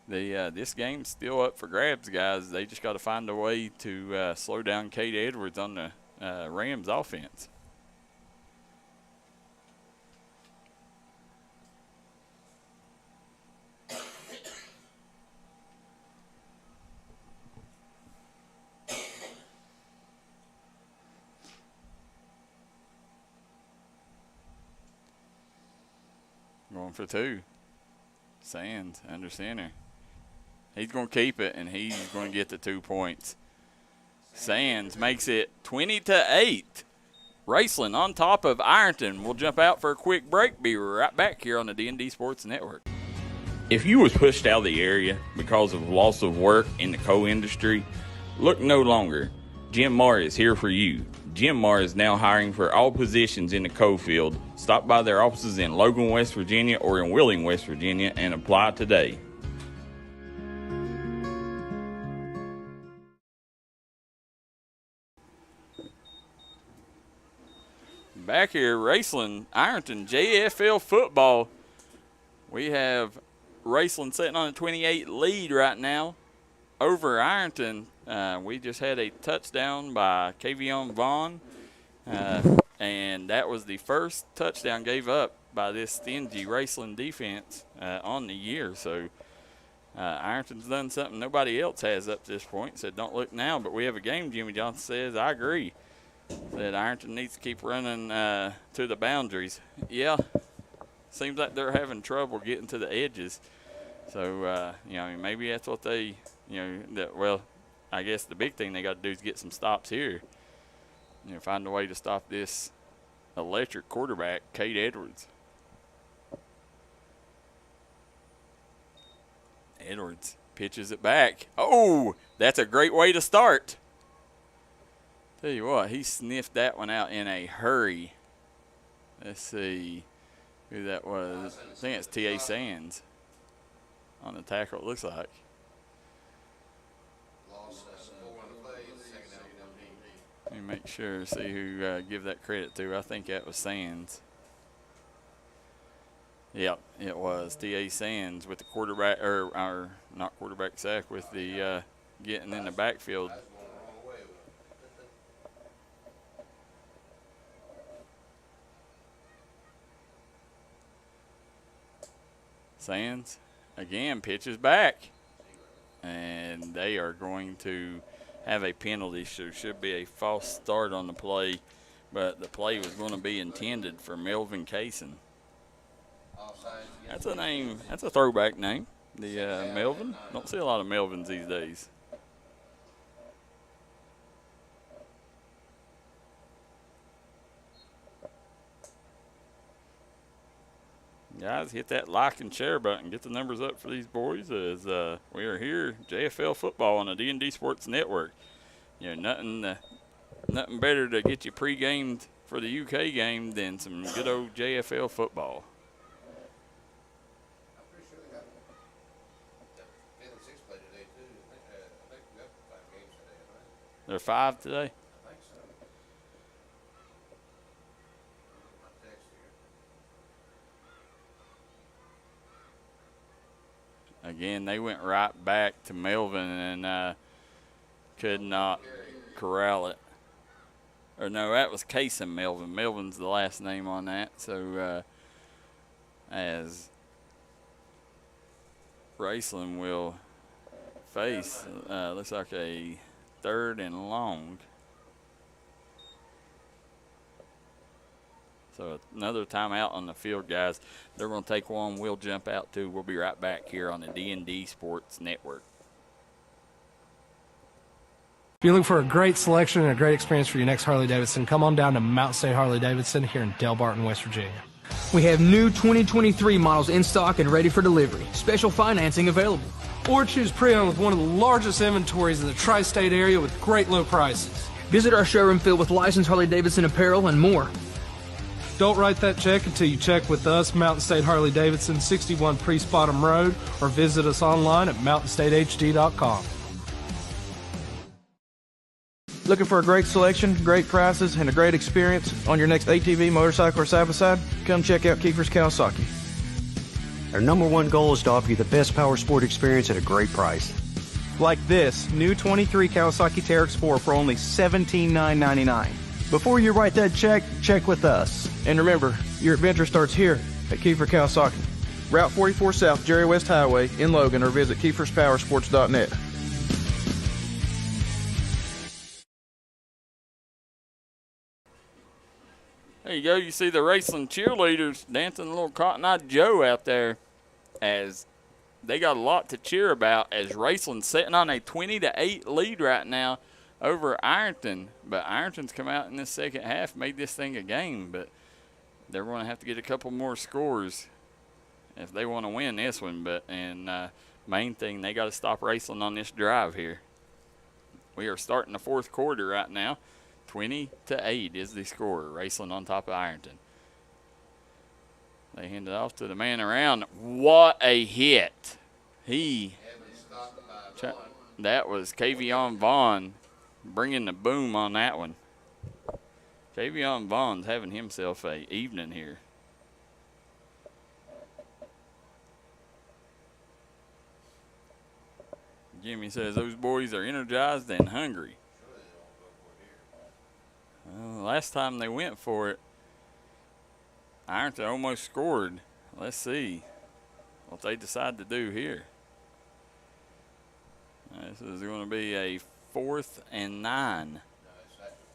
Speaker 1: This game's still up for grabs, guys. They just got to find a way to slow down Cade Edwards on the Rams offense. Going for 2. Sands under center. He's going to keep it, and he's going to get the 2 points. Sands makes it 20-8. Raceland on top of Ironton. We'll jump out for a quick break. Be right back here on the D&D Sports Network.
Speaker 10: If you was pushed out of the area because of loss of work in the coal industry, look no longer. Jim Marr is here for you. Jim Marr is now hiring for all positions in the coal field. Stop by their offices in Logan, West Virginia or in Wheeling, West Virginia and apply today.
Speaker 1: Back here, Raceland, Ironton, JFL football. We have Raceland sitting on a 28 lead right now over Ironton. We just had a touchdown by Cavion Vaughn, and that was the first touchdown gave up by this stingy Raceland defense on the year. So Ironton's done something nobody else has up to this point. Said don't look now, but we have a game, Jimmy Johnson says. I agree. Said Ironton needs to keep running to the boundaries. Yeah, seems like they're having trouble getting to the edges. So, you know, maybe that's what they, you know, well, I guess the big thing they got to do is get some stops here. You know, find a way to stop this electric quarterback, Kate Edwards. Edwards pitches it back. Oh, that's a great way to start. Tell you what, he sniffed that one out in a hurry. Let's see who that was. I think it's T.A. Sands on the tackle, it looks like. Let me make sure, see who give that credit to. I think that was Sands. Yep, it was T.A. Sands with the quarterback, or not quarterback sack, with the getting in the backfield. Sands again pitches back, and they are going to have a penalty, so should be a false start on the play, but the play was going to be intended for Melvin Kaysen. That's a name, that's a throwback name, the Melvin. Don't see a lot of Melvins these days. Guys, hit that like and share button. Get the numbers up for these boys as we are here, JFL football on the D&D Sports Network. You know, nothing better to get you pre-gamed for the UK game than some good old JFL football.
Speaker 3: I'm pretty sure they got 5 and 6 play today too. I think we got 5 games today, right?
Speaker 1: There are 5 today?
Speaker 3: I think so. My text here.
Speaker 1: Again, they went right back to Melvin and could not corral it. Or no, that was Kaysen Melvin. Melvin's the last name on that. So as Raceland will face, looks like a 3rd and long. So another timeout on the field, guys. They're going to take one. We'll jump out too. We'll be right back here on the D&D Sports Network.
Speaker 6: If you're looking for a great selection and a great experience for your next Harley-Davidson, come on down to Mountain State Harley-Davidson here in Del Barton, West Virginia.
Speaker 7: We have new 2023 models in stock and ready for delivery. Special financing available.
Speaker 6: Or choose pre-owned with one of the largest inventories in the tri-state area with great low prices.
Speaker 7: Visit our showroom filled with licensed Harley-Davidson apparel and more.
Speaker 6: Don't write that check until you check with us, Mountain State Harley-Davidson, 61 Priest Bottom Road, or visit us online at mountainstatehd.com.
Speaker 7: Looking for a great selection, great prices, and a great experience on your next ATV, motorcycle, or side-by-side? Come check out Kiefer's Kawasaki.
Speaker 8: Our #1 goal is to offer you the best power sport experience at a great price.
Speaker 13: Like this new 23 Kawasaki Teryx 4 for only $17,999.
Speaker 8: Before you write that check, check with us.
Speaker 7: And remember, your adventure starts here at Kiefer Kawasaki. Route 44 South, Jerry West Highway in Logan, or visit KiefersPowersports.net.
Speaker 1: There you go. You see the Raceland cheerleaders dancing a little Cotton Eye Joe out there as they got a lot to cheer about as Raceland's sitting on a 20-8 lead right now over Ironton. But Ironton's come out in this second half, made this thing a game. But they're going to have to get a couple more scores if they want to win this one. But main thing, they got to stop Raceland on this drive here. We are starting the fourth quarter right now. 20-8 is the score. Raceland on top of Ironton. They hand it off to the man around. What a hit. That was Kavion Vaughn bringing the boom on that one. Kavion Vaughn's having himself a evening here. Jimmy says those boys are energized and hungry. Last time they went for it, Ironton almost scored. Let's see what they decide to do here. This is going to be a 4th and 9.
Speaker 3: No, it's actually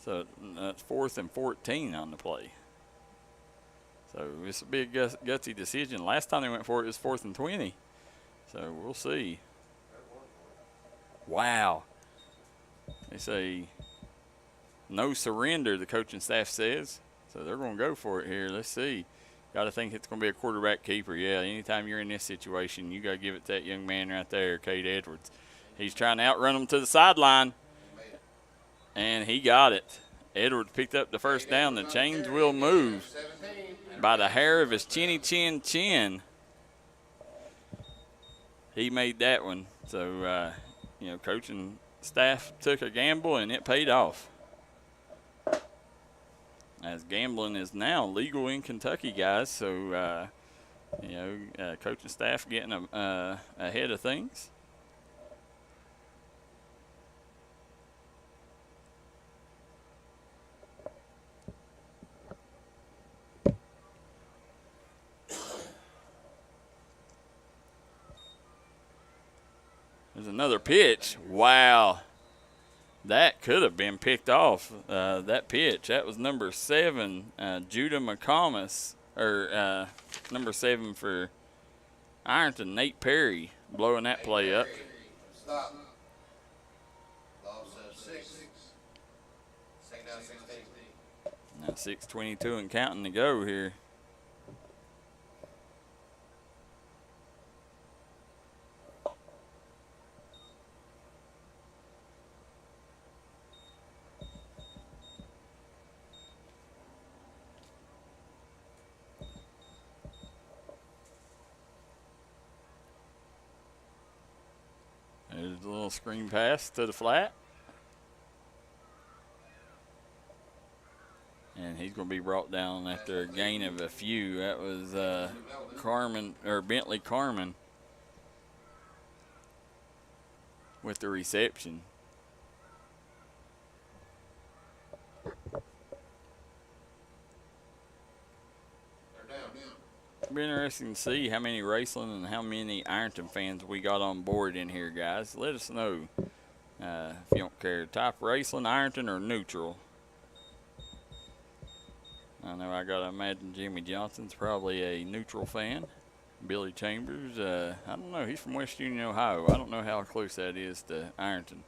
Speaker 3: 4th and 14.
Speaker 1: So that's 4th and 14 on the play. So this will be a gutsy decision. Last time they went for it was 4th and 20. So we'll see. Wow. They say no surrender, the coaching staff says. So they're going to go for it here. Let's see. Got to think it's going to be a quarterback keeper. Yeah, anytime you're in this situation, you got to give it to that young man right there, Cade Edwards. He's trying to outrun him to the sideline, and he got it. Edwards picked up the first down. The chains will move by the hair of his chinny chin. He made that one. So, coaching staff took a gamble, and it paid off. As gambling is now legal in Kentucky, guys. So, coaching staff getting ahead of things. There's another pitch. Wow. That could have been picked off, that pitch. That was number 7, Judah McComas, or number 7 for Ironton, Nate Perry, blowing that play up.
Speaker 3: Stop. Ball says 6. Second down, 16.
Speaker 1: Now 6:22 and counting to go here. There's a little screen pass to the flat. And he's going to be brought down after a gain of a few. That was Bentley Carmen with the reception. It'll be interesting to see how many Raceland and how many Ironton fans we got on board in here, guys. Let us know if you don't care. Type Raceland, Ironton, or neutral. I know I got to imagine Jimmy Johnson's probably a neutral fan. Billy Chambers, I don't know. He's from West Union, Ohio. I don't know how close that is to Ironton.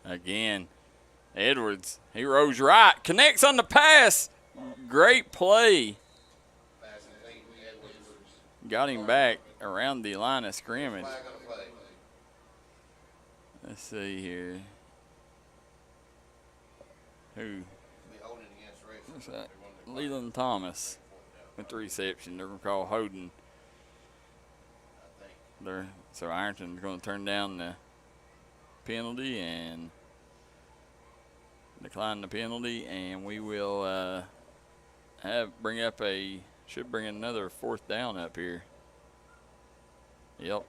Speaker 1: Again, Edwards, he rose right, connects on the pass. Great play. Got him back around the line of scrimmage. Let's see here. Who? What's that? Leland Thomas with the reception. They're going to call holding. So Ironton's going to turn down the penalty and decline the penalty, and we will should bring another 4th down up here. Yep.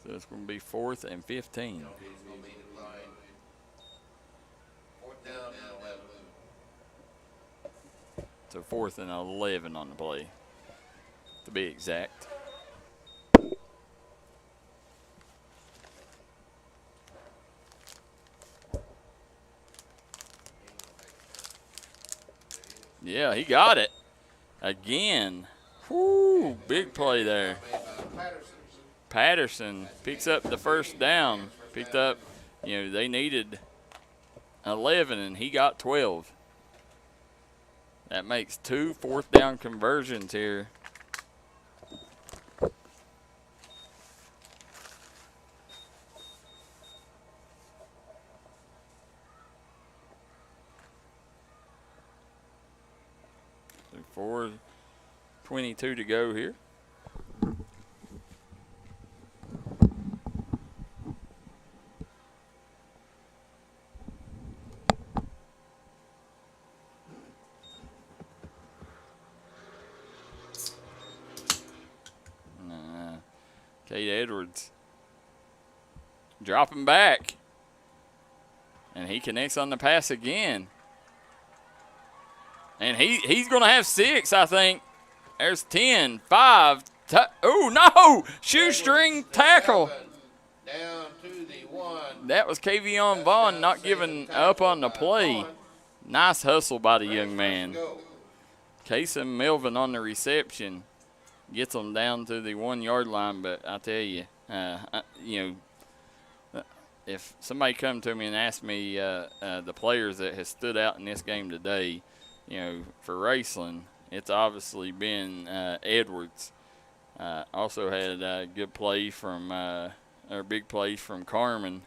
Speaker 1: So it's going to be 4th and 15.
Speaker 3: 4th down and 11.
Speaker 1: So 4th and 11 on the play, to be exact. Yeah, he got it. Again. Whoo, big play there. Patterson picks up the first down. Picked up, they needed 11, and he got 12. That makes 2 4th down conversions here. So 4:22 to go here. Cade Edwards dropping back, and he connects on the pass again. And he's going to have 6, I think. There's 10, 5. Oh, no! Shoestring tackle.
Speaker 3: Down to the 1.
Speaker 1: That was Kavion Vaughn not giving up on the play. Nice hustle by the young man. Jaxon Melvin on the reception gets them down to the 1 yard line, but I tell you, if somebody come to me and asked me the players that has stood out in this game today, for Raceland, it's obviously been Edwards. Also had a good play from or big plays from Carmen.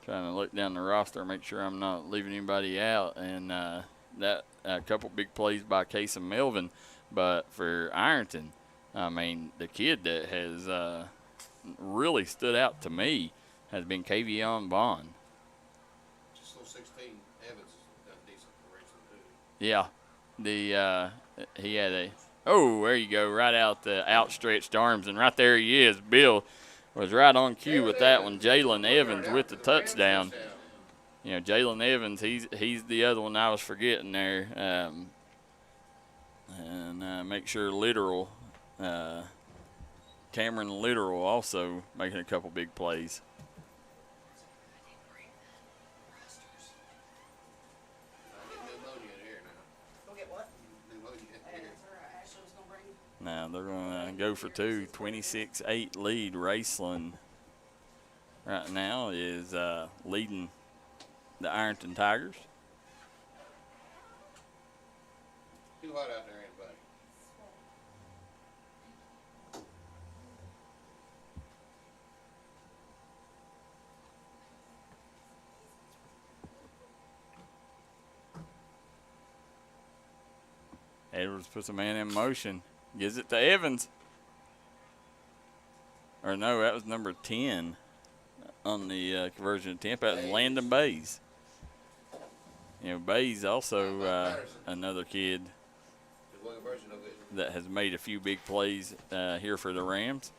Speaker 1: Trying to look down the roster, make sure I'm not leaving anybody out, and that a couple big plays by Jaxon Melvin. But for Ironton, I mean, the kid that has really stood out to me has been Kavion Vaughn.
Speaker 3: Just those 16, Evans has done decent for Raceland too.
Speaker 1: Yeah, he had there you go, right out the outstretched arms, and right there he is. Bill was right on cue with that one. Jalen Evans with the touchdown. Jalen Evans, he's the other one I was forgetting there. And make sure Literal, Cameron Literal also making a couple big plays. Now they're going to go for two. 26-8 lead. Raceland right now is leading the Ironton Tigers.
Speaker 3: Too hot out there, anybody?
Speaker 1: Edwards puts a man in motion. Gives it to Evans. Or no, that was number 10 on the conversion attempt. That was Landon Bays. Bays also another kid that has made a few big plays here for the Rams.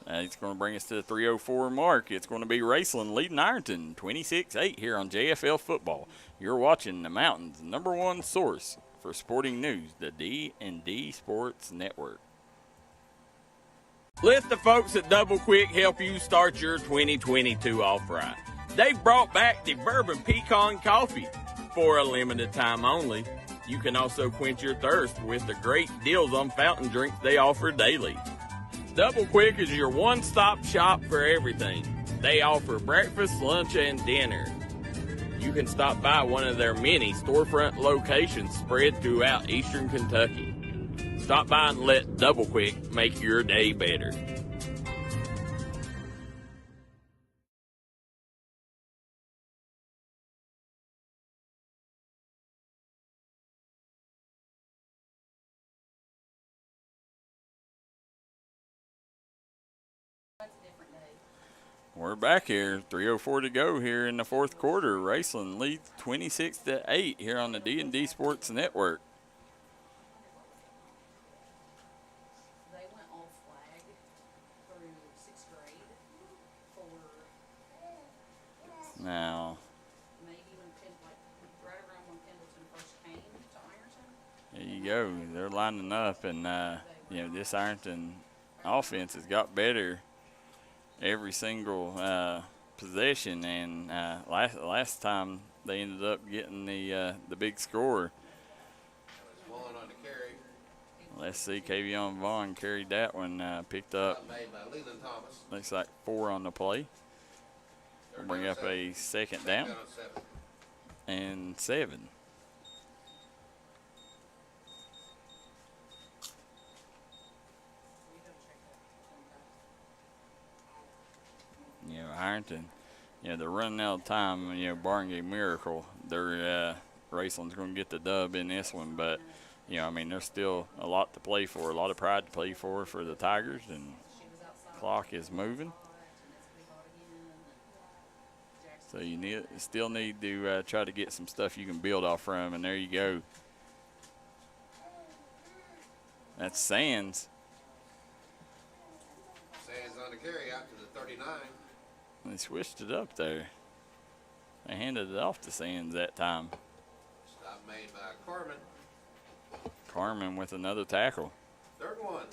Speaker 1: He's going to bring us to the 3:04 mark. It's going to be Raceland leading Ironton 26-8 here on JFL Football. You're watching the Mountains' #1 source for sporting news, the D&D Sports Network.
Speaker 10: Let the folks at Double Quick help you start your 2022 off right. They've brought back the bourbon pecan coffee for a limited time only. You can also quench your thirst with the great deals on fountain drinks they offer daily. Double Quick is your one-stop shop for everything. They offer breakfast, lunch, and dinner. You can stop by one of their many storefront locations spread throughout eastern Kentucky. Stop by and let Double Quick make your day better.
Speaker 1: We're back here. 3:04 to go here in the fourth quarter. Raceland leads 26-8 here on the D&D Sports Network.
Speaker 14: They went all flag through 6th grade for
Speaker 1: now.
Speaker 14: Maybe right around when Pendleton first came to Ironton.
Speaker 1: There you go. They're lining up, and this Ironton offense has got better every single possession, and last time they ended up getting the big score. Let's see, Kavion Vaughn carried that one, picked up, looks like 4 on the play. We'll bring up a second down and 7. Ironton, they're running out of time, barring a miracle. They're Raceland's going to get the dub in this one, but there's still a lot to play for, a lot of pride to play for the Tigers, and clock is moving. So you still need to try to get some stuff you can build off from, and there you go. That's Sands.
Speaker 3: Sands on the carry out to the 39.
Speaker 1: They switched it up there. They handed it off to Sands that time.
Speaker 3: Stop made by Carmen.
Speaker 1: Carmen with another tackle.
Speaker 3: 3rd one.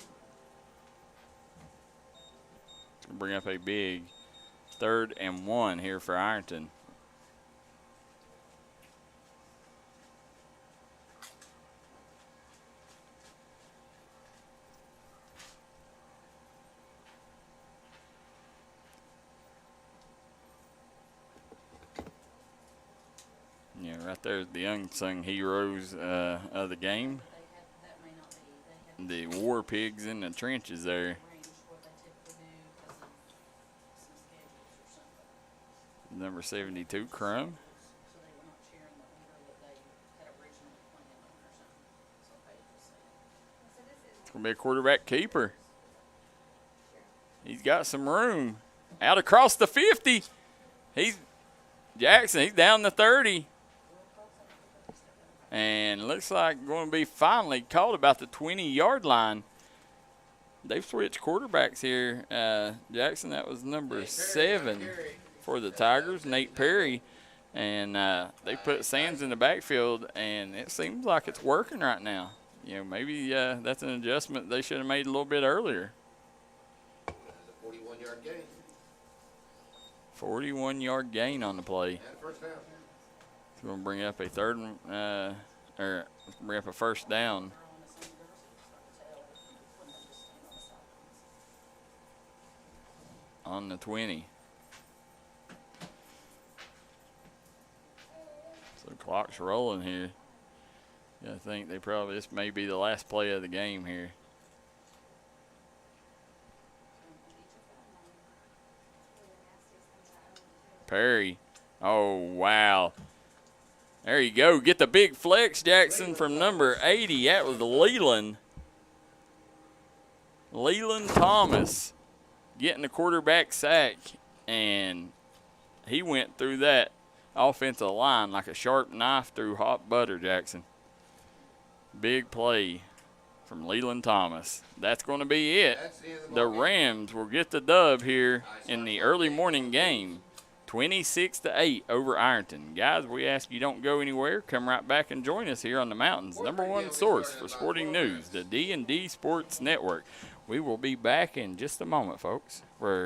Speaker 1: It's going to bring up a big 3rd and 1 here for Ironton. right there's the unsung heroes of the game. The war pigs in the trenches there. Number 72, Crum. It's going to be a quarterback keeper. He's got some room. Out across the 50. Jaxon, he's down the 30. And looks like going to be finally called about the 20-yard line. They've switched quarterbacks here. Jaxon, that was number 7 for the Tigers, Nate Perry. And they put Sands in the backfield, and it seems like it's working right now. You know, maybe that's an adjustment they should have made a little bit earlier.
Speaker 3: 41-yard gain.
Speaker 1: 41-yard gain on the play.
Speaker 3: And first down.
Speaker 1: It's going to bring up a bring up a first down. On the 20. So the clock's rolling here. Yeah, I think this may be the last play of the game here. Perry. Oh, wow. There you go. Get the big flex, Jaxon, from number 80. That was Leland. Leland Thomas getting the quarterback sack. And he went through that offensive line like a sharp knife through hot butter, Jaxon. Big play from Leland Thomas. That's going to be it. The Rams will get the dub here in the early morning game. 26-8 over Ironton. Guys, we ask you don't go anywhere. Come right back and join us here on the Mountains' #1 source for sporting news, the D&D Sports Network. We will be back in just a moment, folks, for